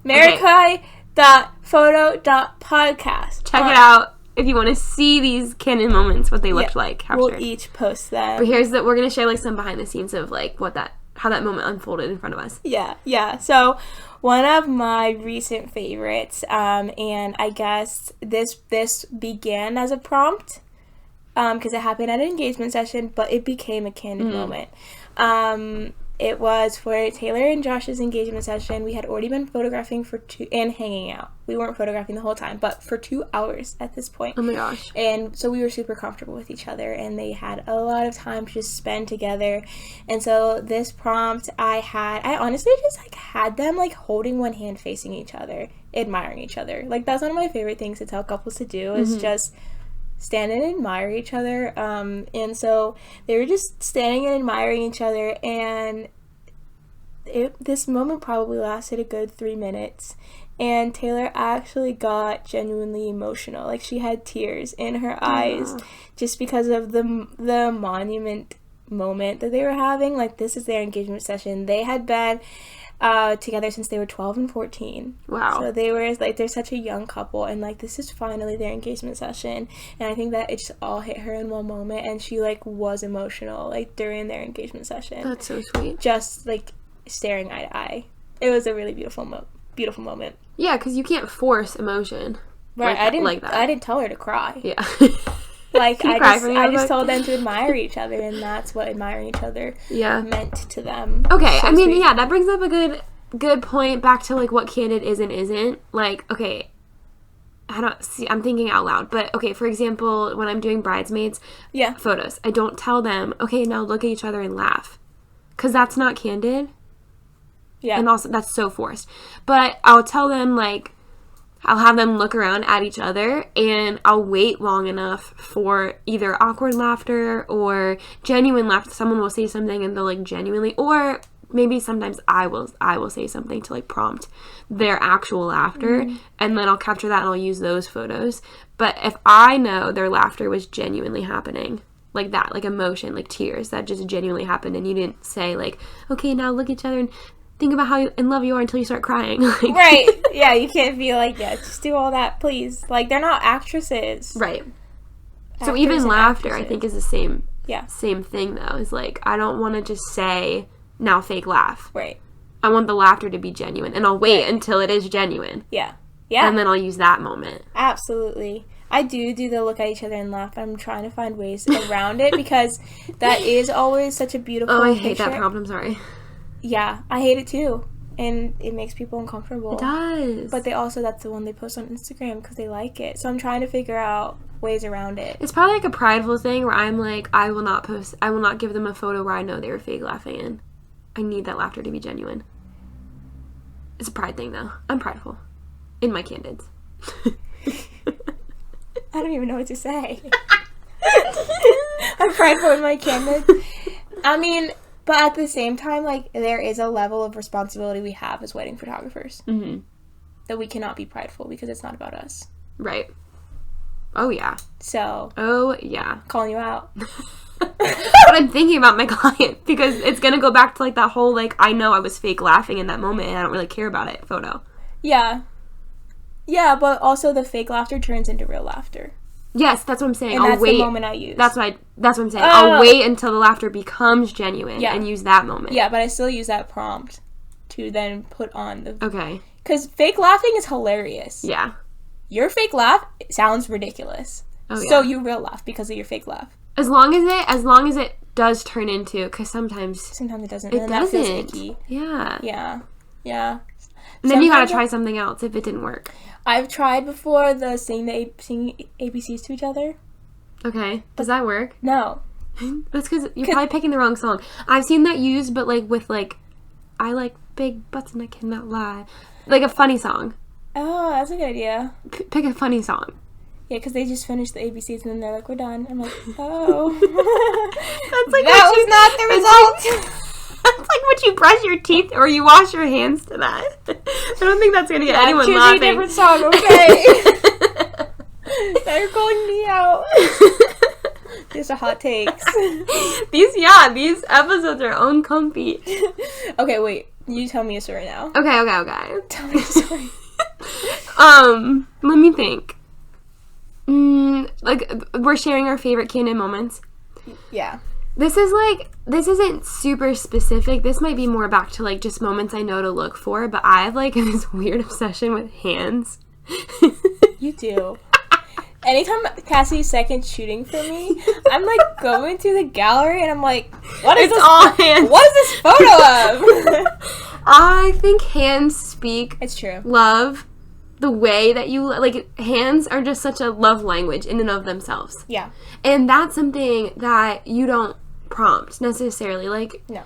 Meraki.photo.podcast.
Check it out if you want to see these candid moments, what they looked like captured.
We'll each post them.
But we're gonna share like some behind the scenes of like how that moment unfolded in front of us.
Yeah. So one of my recent favorites, and I guess this began as a prompt, because it happened at an engagement session, but it became a candid moment. It was for Taylor and Josh's engagement session. We had already been photographing and hanging out. We weren't photographing the whole time, but for 2 hours at this point.
Oh my gosh.
And so we were super comfortable with each other, and they had a lot of time to just spend together. And so this prompt I honestly just like had them like holding one hand facing each other, admiring each other. Like, that's one of my favorite things to tell couples to do, is just stand and admire each other. And so they were just standing and admiring each other, and this moment probably lasted a good 3 minutes, and Taylor actually got genuinely emotional. Like, she had tears in her eyes just because of the monument moment that they were having. Like, this is their engagement session. They had been together since they were 12 and 14.
Wow.
So they were like, they're such a young couple, and like, this is finally their engagement session. And I think that it just all hit her in one moment, and she like was emotional like during their engagement session.
That's so sweet.
Just like staring eye to eye. It was a really beautiful moment.
Yeah, because you can't force emotion.
Right. I didn't tell her to cry.
Yeah.
Like, I just told them to admire each other, and that's what admiring each other meant to them.
Okay,
So
I mean,
sweet.
yeah, that brings up a good point back to like what candid is and isn't. Like, okay, I'm thinking out loud, but okay, for example, when I'm doing bridesmaids photos, I don't tell them, okay, now look at each other and laugh, because that's not candid. Yeah. And also, that's so forced. But I'll tell them, like, I'll have them look around at each other, and I'll wait long enough for either awkward laughter or genuine laughter. Someone will say something and they'll like genuinely, or maybe sometimes I will say something to like prompt their actual laughter, and then I'll capture that and I'll use those photos. But if I know their laughter was genuinely happening, like that, like emotion, like tears, that just genuinely happened, and you didn't say like, okay, now look at each other and think about how in love you are until you start crying. Like,
right. Yeah, you can't be like, yeah, just do all that, please. Like, they're not actresses.
Right.
Actors
so even laughter,
actresses.
I think, is the same thing, though. Is like, I don't want to just say, now fake laugh.
Right.
I want the laughter to be genuine, and I'll wait until it is genuine.
Yeah. Yeah.
And then I'll use that moment.
Absolutely. I do the look at each other and laugh. I'm trying to find ways around it, because that is always such a beautiful
I hate
picture.
that prompt. I'm sorry.
Yeah, I hate it too. And it makes people uncomfortable.
It does.
But that's the one they post on Instagram because they like it. So I'm trying to figure out ways around it.
It's probably like a prideful thing where I'm like, I will not give them a photo where I know they were fake laughing in. I need that laughter to be genuine. It's a pride thing, though. I'm prideful. In my candids.
I don't even know what to say. I'm prideful in my candids. I mean, but at the same time, like, there is a level of responsibility we have as wedding photographers.
Mm-hmm.
That we cannot be prideful because it's not about us.
Right. Oh, yeah.
So.
Oh, yeah.
Calling you out.
But I'm thinking about my client, because it's going to go back to, like, that whole, like, I know I was fake laughing in that moment and I don't really care about it photo.
Yeah. Yeah, but also the fake laughter turns into real laughter.
Yes, that's what I'm saying.
And
I'll
that's
wait.
the moment I use.
That's what I'm saying.
Oh.
I'll wait until the laughter becomes genuine and use that moment.
Yeah, but I still use that prompt to then put on the...
Okay.
Because fake laughing is hilarious.
Yeah.
Your fake laugh sounds ridiculous.
Oh, yeah.
So you real laugh because of your fake laugh.
As long as it does turn into, because sometimes
it doesn't.
It
and
doesn't.
That feels icky.
Yeah.
Yeah. Yeah.
And then you gotta try something else if it didn't work.
I've tried before the singing ABCs to each other.
Okay. Does that work?
No.
That's because you're probably picking the wrong song. I've seen that used, but like with like, I like big butts and I cannot lie. Like a funny song.
Oh, that's a good idea.
Pick a funny song.
Yeah, because they just finished the ABCs and then they're like, we're done. I'm like, oh.
That's like
that was not the result.
That's like when you brush your teeth or you wash your hands to that. I don't think that's gonna get anyone
choosing
laughing.
a different song, okay? Now you're calling me out. These are hot takes.
These episodes are uncomfy.
Okay, wait. You tell me a story now.
Okay.
Tell me a story.
Let me think. Like, we're sharing our favorite Candid moments.
Yeah.
This isn't super specific. This might be more back to, like, just moments I know to look for, but I have, like, this weird obsession with hands.
You do. Anytime Cassie's second shooting for me, I'm, like, going through the gallery and I'm like, what is this?
All hands.
What is this photo of?
I think hands speak
It's true.
love. The way that you, like, hands are just such a love language in and of themselves.
Yeah.
And that's something that you don't prompt necessarily. Like,
No.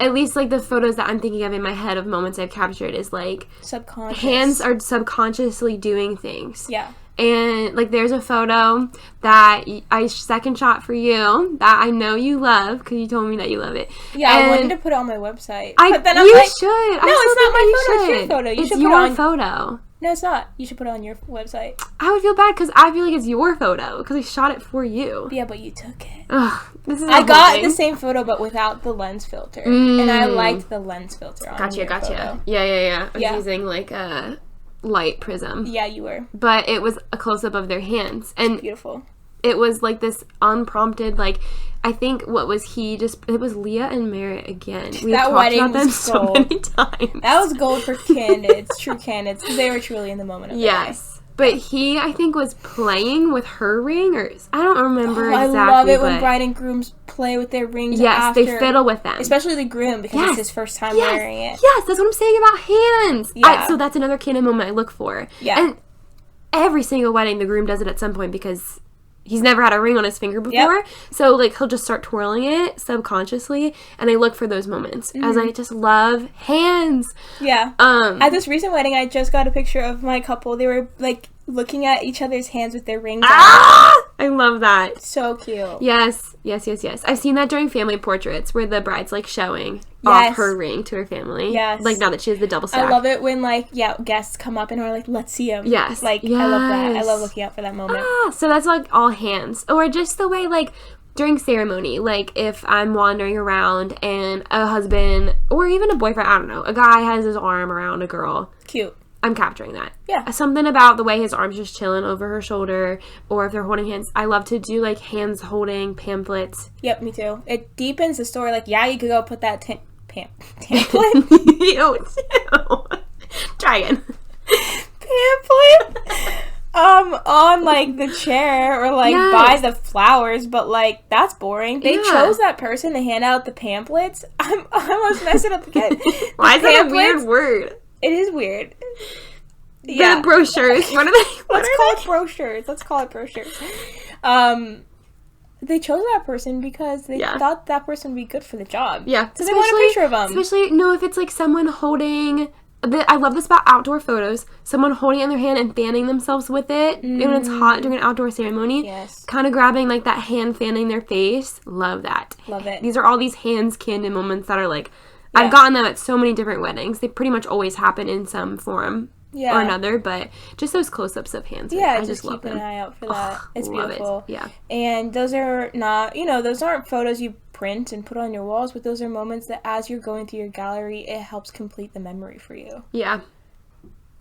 At least, like, the photos that I'm thinking of in my head of moments I've captured is, like,
Subconscious.
hands are subconsciously doing things.
Yeah.
And, like, there's a photo that I second shot for you that I know you love because you told me that you love it.
Yeah,
and
I wanted to put it on my website.
But
then I'm
you
like,
should.
No,
I
it's
still
not my
think
photo. It's your
should.
photo. You
It's
should
your
put it on.
photo.
No, it's not. You should put it on your website.
I would feel bad because I feel like it's your photo because I shot it for you.
Yeah, but you took it.
Ugh, this is
I got the same photo, but without the lens filter. And I liked the lens filter on your
Gotcha.
photo.
Yeah. I was
Yeah.
using, like, a light prism.
Yeah, you were.
But it was a close-up of their hands. And
Beautiful.
it was, like, this unprompted, like, I think it was Leah and Merritt again. We
That
talked
wedding
about them
was
so
gold.
many times.
That was gold for candids, true candids, because they were truly in the moment of their life.
Yes. But he, I think, was playing with her ring, or I don't remember exactly.
I love it when bride and grooms play with their rings.
Yes,
after,
they fiddle with them.
especially the groom because it's his first time wearing it.
Yes, that's what I'm saying about hands.
Yeah.
So that's another Candid moment I look for.
Yeah.
And every single wedding, the groom does it at some point because he's never had a ring on his finger before.
Yep.
So, like, he'll just start twirling it subconsciously, and I look for those moments as I just love hands.
Yeah. At this recent wedding, I just got a picture of my couple. They were, like, looking at each other's hands with their rings on.
I love that.
So cute.
Yes. I've seen that during family portraits where the bride's, like, showing off her ring to her family.
Yes.
Like, now that she has the double stack.
I love it when, like, guests come up and are like, let's see them.
Yes.
Like,
Yes.
I love that. I love looking out for that moment.
So that's, like, all hands. Or just the way, like, during ceremony, like, if I'm wandering around and a husband, or even a boyfriend, I don't know, a guy has his arm around a girl.
Cute.
I'm capturing that.
Yeah.
Something about the way his arm's just chilling over her shoulder, or if they're holding hands. I love to do, like, hands holding pamphlets.
Yep, me too. It deepens the story. Like, yeah, you could go put that pamphlet?
Ew. Try again.
Pamphlet? On, like, the chair, or, like, by the flowers, but, like, that's boring. They chose that person to hand out the pamphlets. I almost messed it up again.
Why is that a weird word?
It is weird.
Yeah. The brochures. What are they?
Let's call it brochures. They chose that person because they thought that person would be good for the job.
Yeah.
So they want a picture of them.
Especially, if it's, like, someone holding... I love this about outdoor photos. Someone holding it in their hand and fanning themselves with it when it's hot during an outdoor ceremony.
Yes.
Kind of grabbing, like, that hand fanning their face. Love that.
Love it.
These are all these hands Candid moments that are, like... I've gotten them at so many different weddings. They pretty much always happen in some form or another, but just those close-ups of hands.
Yeah,
I just love
keep
them.
an eye out for that. It's beautiful.
Yeah.
And those are not, those aren't photos you print and put on your walls, but those are moments that as you're going through your gallery, it helps complete the memory for you.
Yeah.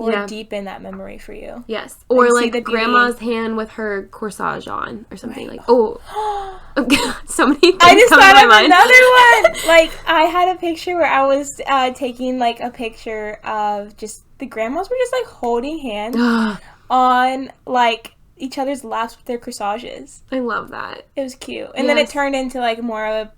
or
Yeah.
deepen that memory for you.
Yes. Or
see
like
the beauty.
grandma's hand with her corsage on or something
Right.
like, oh. So many things
I just
come to
thought
my
of
mind.
another one. Like, I had a picture where I was taking, like, a picture of just the grandmas were just, like, holding hands on, like, each other's laps with their corsages.
I love that.
It was cute. And then it turned into, like, more of a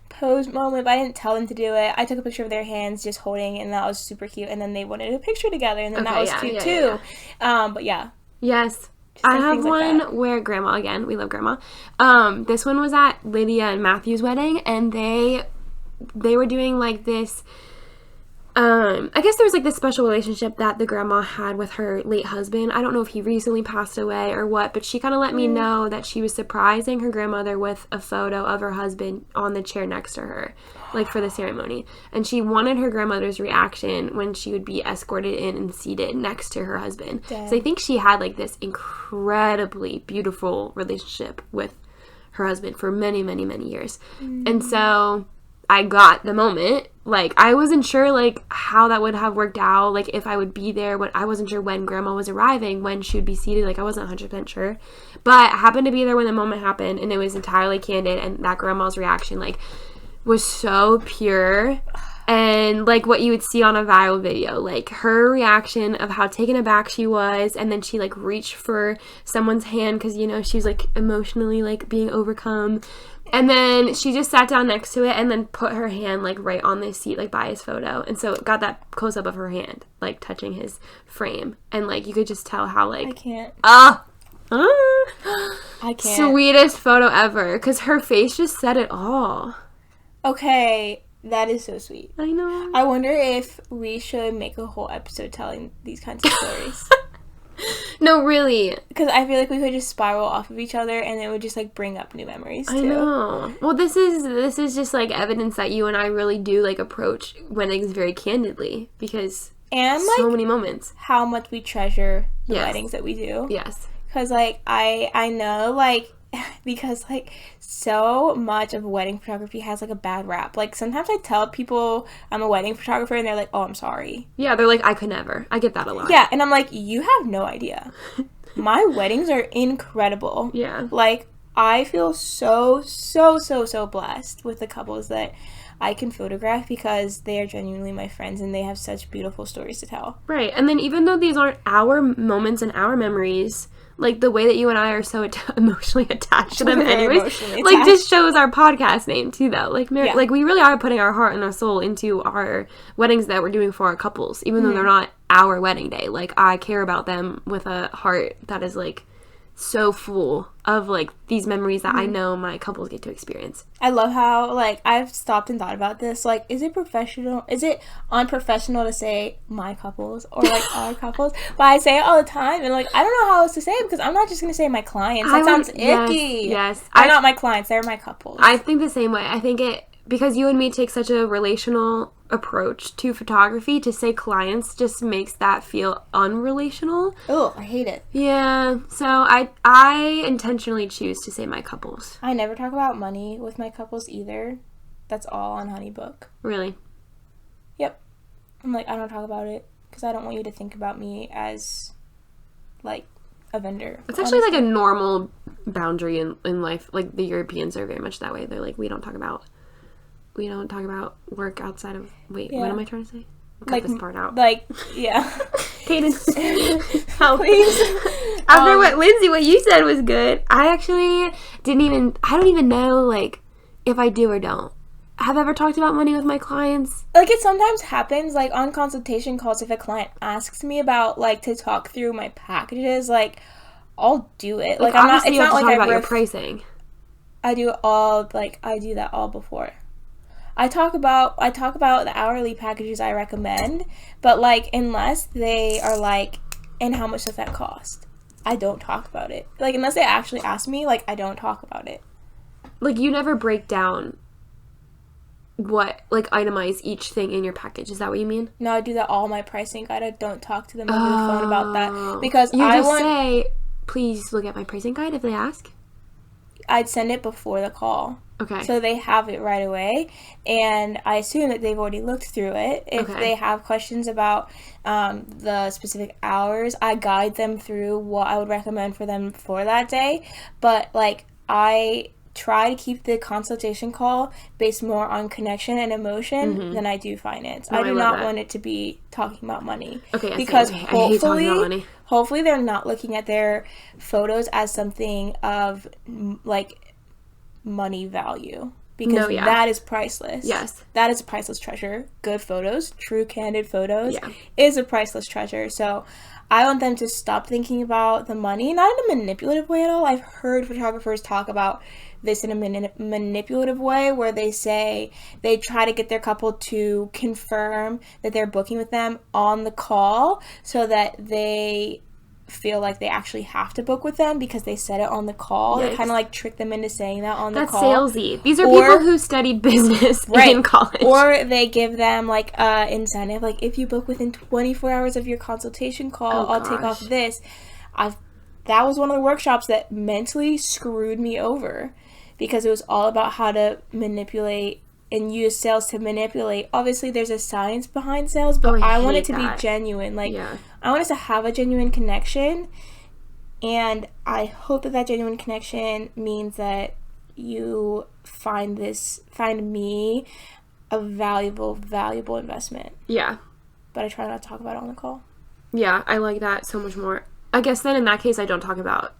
pose moment, but I didn't tell them to do it. I took a picture of their hands just holding, and that was super cute. And then they wanted a picture together, and then that was cute, too. But, yeah.
Yes.
Just, like,
I have
things like
one
that.
where grandma, again, we love grandma. This one was at Lydia and Matthew's wedding, and they were doing, like, this, I guess there was, like, this special relationship that the grandma had with her late husband. I don't know if he recently passed away or what, but she kind of let me know that she was surprising her grandmother with a photo of her husband on the chair next to her, like, for the ceremony. And she wanted her grandmother's reaction when she would be escorted in and seated next to her husband.
Dang.
So I think she had, like, this incredibly beautiful relationship with her husband for many, many, many years. And so I got the moment. Like, I wasn't sure, like, how that would have worked out, like, if I would be there. I wasn't sure when grandma was arriving, when she would be seated. Like, I wasn't 100% sure. But I happened to be there when the moment happened, and it was entirely candid, and that grandma's reaction, like, was so pure. And, like, what you would see on a viral video, like, her reaction of how taken aback she was, and then she, like, reached for someone's hand because, you know, she was, like, emotionally, like, being overcome. And then she just sat down next to it and then put her hand, like, right on the seat, like, by his photo. And so it got that close-up of her hand, like, touching his frame. And, like, you could just tell how, like...
I can't.
I can't. Sweetest photo ever. Because her face just said it all.
Okay, that is so sweet.
I know.
I wonder if we should make a whole episode telling these kinds of stories.
No, really.
Because I feel like we could just spiral off of each other, and it would just, like, bring up new memories, too.
I know. Well, this is just, like, evidence that you and I really do, like, approach weddings very candidly. Because
and,
so
like,
many moments.
How much we treasure the weddings that we do.
Yes.
Because, like, I know, like, because, like, so much of wedding photography has, like, a bad rap. Like, sometimes I tell people I'm a wedding photographer, and they're like, oh, I'm sorry.
Yeah, they're like, I could never. I get that a lot.
Yeah, and I'm like, you have no idea. My weddings are incredible.
Yeah.
Like, I feel so blessed with the couples that I can photograph because they are genuinely my friends and they have such beautiful stories to tell.
Right. And then even though these aren't our moments and our memories, like, the way that you and I are so emotionally attached to them anyways, like, just shows our podcast name, too, though. Like, like, we really are putting our heart and our soul into our weddings that we're doing for our couples, even though they're not our wedding day. Like, I care about them with a heart that is, like, so full of, like, these memories that I know my couples get to experience.
I love how, like, I've stopped and thought about this. Like, is it unprofessional to say my couples or, like, our couples? But I say it all the time, and, like, I don't know how else to say it because I'm not just going to say my clients. That sounds icky.
Yes.
They're not my clients. They're my couples.
I think the same way. I think because you and me take such a relational approach to photography, to say clients just makes that feel unrelational.
Oh, I hate it.
Yeah, so I intentionally choose to say my couples.
I never talk about money with my couples either. That's all on Honeybook.
Really?
Yep. I'm like, I don't talk about it because I don't want you to think about me as, like, a vendor.
It's actually, like, a normal boundary in life. Like, the Europeans are very much that way. They're like, we don't talk about work outside of... Wait, what am I trying to say? Cut
like,
this part out.
Like, yeah.
Kaden, help. Please. After what you said was good. I actually I don't even know, like, if I do or don't. Have I ever talked about money with my clients?
Like, it sometimes happens, like, on consultation calls, if a client asks me about, like, to talk through my packages, like, I'll do it. Like, I'm not... It's not like I
about your pricing.
I do that all before. I talk about the hourly packages I recommend, but, like, unless they are like, and how much does that cost? I don't talk about it. Like, unless they actually ask me, like, I don't talk about it.
Like, you never break down what, like, itemize each thing in your package. Is that what you mean?
No, I do that all my pricing guide. I don't talk to them over the phone about that because
you say, please look at my pricing guide if they ask.
I'd send it before the call.
Okay.
So they have it right away, and I assume that they've already looked through it. If they have questions about the specific hours, I guide them through what I would recommend for them for that day. But, like, I try to keep the consultation call based more on connection and emotion than I do finance.
No,
I do not want it to be talking about money.
Okay,
because
I hate talking about money.
Hopefully they're not looking at their photos as something of, like, money value, because that is priceless.
Yes,
that is a priceless treasure. Good photos, true candid photos, is a priceless treasure. So I want them to stop thinking about the money, not in a manipulative way at all. I've heard photographers talk about this in a manipulative way, where they say they try to get their couple to confirm that they're booking with them on the call, so that they feel like they actually have to book with them because they said it on the call. They kind of like trick them into saying that on the call.
That's salesy. These are people who studied business in college.
Or they give them like incentive, like, if you book within 24 hours of your consultation call, I'll take off this. That was one of the workshops that mentally screwed me over, because it was all about how to manipulate and use sales to manipulate. Obviously, there's a science behind sales, but I want it to be genuine. Like, I want us to have a genuine connection, and I hope that genuine connection means that you find me a valuable investment. Yeah. But I try not to talk about it on the call.
Yeah, I like that so much more. I guess then in that case, I don't talk about,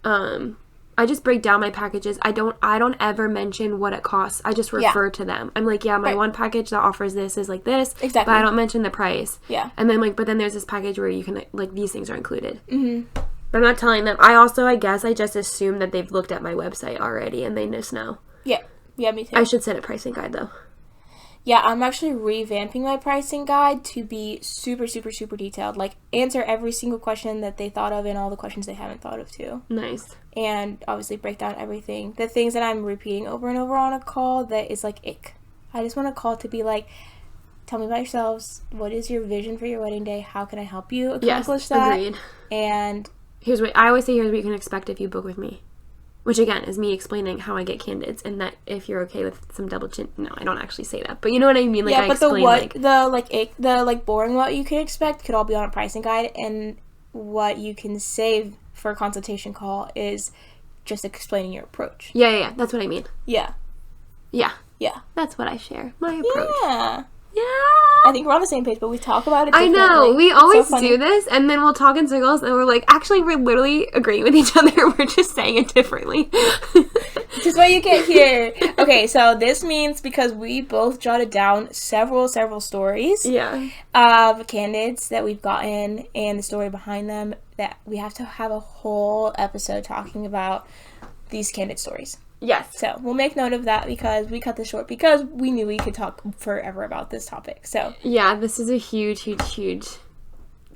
I just break down my packages. I don't ever mention what it costs. I just refer to them. I'm like, my one package that offers this is like this. Exactly. But I don't mention the price. Yeah. And then but then there's this package where you can, like, these things are included. Mm-hmm. But I'm not telling them. I just assume that they've looked at my website already and they just know.
Yeah. Yeah, me too.
I should send a pricing guide, though.
Yeah, I'm actually revamping my pricing guide to be super, super, super detailed. Like, answer every single question that they thought of and all the questions they haven't thought of, too. Nice. And obviously break down everything. The things that I'm repeating over and over on a call that is, like, ick. I just want a call to be like, tell me about yourselves. What is your vision for your wedding day? How can I help you accomplish that? Agreed. And here's what you can expect if you book with me. Which, again, is me explaining how I get candids, and that if you're okay with some double chin... No, I don't actually say that. But you know what I mean? Like, yeah, but the boring what you can expect could all be on a pricing guide, and what you can save for a consultation call is just explaining your approach.
Yeah. That's what I mean. Yeah. That's what I share. My approach. Yeah.
I think we're on the same page, but we talk about it
differently. I know. We always do this, and then we'll talk in circles, and we're like, actually, we're literally agreeing with each other. We're just saying it differently.
Which is what you get here. Okay, so this means, because we both jotted down several stories of candids that we've gotten and the story behind them, that we have to have a whole episode talking about these candid stories. Yes. So we'll make note of that, because we cut this short because we knew we could talk forever about this topic. So
yeah, this is a huge, huge, huge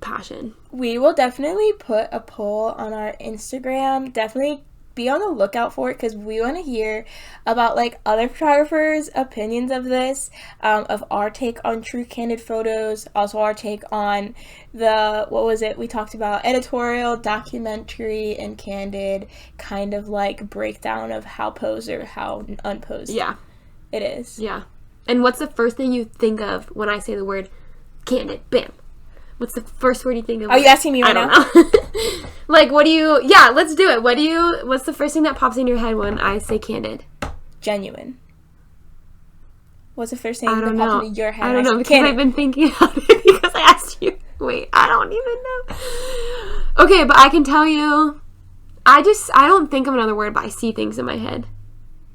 passion.
We will definitely put a poll on our Instagram. Definitely be on the lookout for it, because we want to hear about, like, other photographers' opinions of this, of our take on true candid photos, also our take on we talked about editorial, documentary, and candid, kind of like breakdown of how posed or how unposed it is. Yeah.
And what's the first thing you think of when I say the word candid? Bam. What's the first word you think of?
Are you asking me right now?
I don't know. Like, let's do it. What's the first thing that pops in your head when I say candid?
Genuine. What's the first thing that pops into your head?
I don't know, because candid. I've been thinking about it because I asked you. Wait, I don't even know. Okay, but I can tell you, I don't think of another word, but I see things in my head.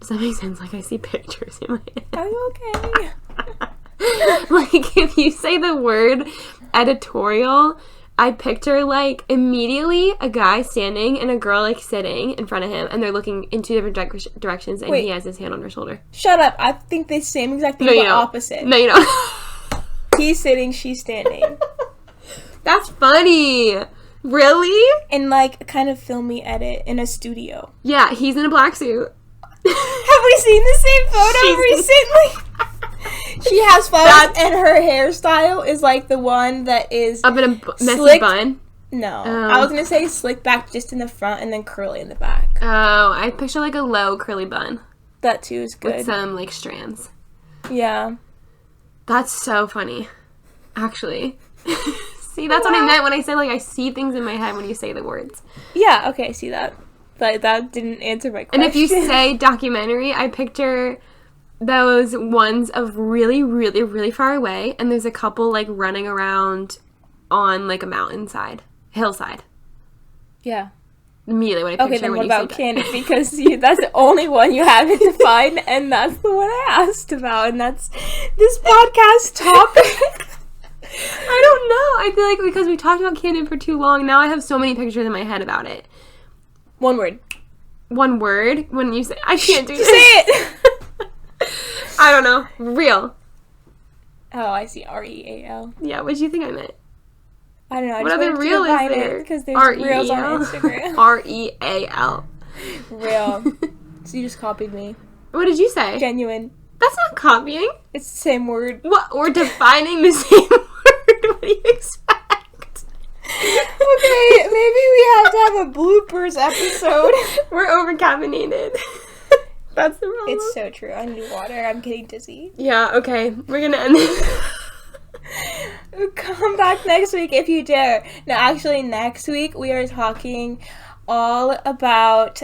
Does that make sense? Like, I see pictures in my head.
Are you okay?
Like, if you say the word editorial, I picture, like, immediately a guy standing and a girl, like, sitting in front of him, and they're looking in two different directions, and he has his hand on her shoulder.
Shut up. I think the same exact thing, but opposite.
No, you don't.
He's sitting, she's standing.
That's funny. Really?
And, like, kind of filmy edit in a studio.
Yeah, he's in a black suit.
Have we seen the same photo recently? She has photos, and her hairstyle is like the one that is
up in a messy
slicked,
bun.
No.
Oh.
I was going to say slick back just in the front and then curly in the back.
Oh, I picture like a low curly bun.
That too is good.
With some like strands.
Yeah.
That's so funny. Actually. See, that's what I meant when I said like I see things in my head when you say the words.
Yeah, okay, I see that. But that didn't answer my question.
And if you say documentary, I picture those ones of really, really, really far away, and there's a couple like running around on like a mountainside, hillside.
Yeah.
Immediately when I picture.
Okay, then
when
what
you
about
say
Candid? Because that's the only one you haven't defined, and that's the one I asked about, and that's this podcast topic.
I don't know. I feel like because we talked about Candid for too long, now I have so many pictures in my head about it.
One word.
One word? When you say... I can't do this.
Say it!
I don't know. Real.
Oh, I see. R-E-A-L.
Yeah, what do you think I meant?
I don't know. I
What
just
other
wanted
real
to
is
define
there?
it because there's
R-E-A-L?
reels on Instagram.
R-E-A-L.
Real. So you just copied me.
What did you say?
Genuine.
That's not copying.
It's the same word.
What? We're defining the same word. What do you expect?
Okay, maybe we have to have a bloopers episode.
We're over caffeinated. That's the problem.
It's so true. I need water. I'm getting dizzy.
Yeah, okay. We're gonna end this.
Come back next week if you dare. No, actually, next week we are talking all about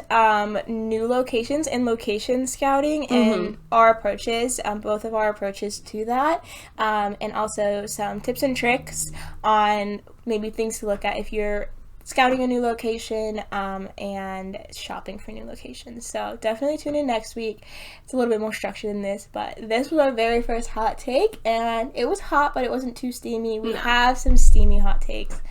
new locations and location scouting and our approaches, both of our approaches to that, and also some tips and tricks on maybe things to look at if you're scouting a new location and shopping for new locations. So definitely tune in next week. It's a little bit more structured than this, but this was our very first hot take, and it was hot, but it wasn't too steamy. We have some steamy hot takes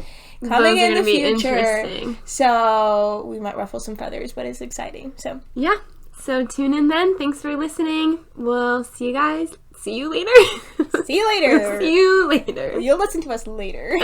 coming in the future, so we might ruffle some feathers, but it's exciting. So
yeah, so tune in then. Thanks for listening. We'll see you guys. See you later.
See you later.
See you later.
You'll listen to us later.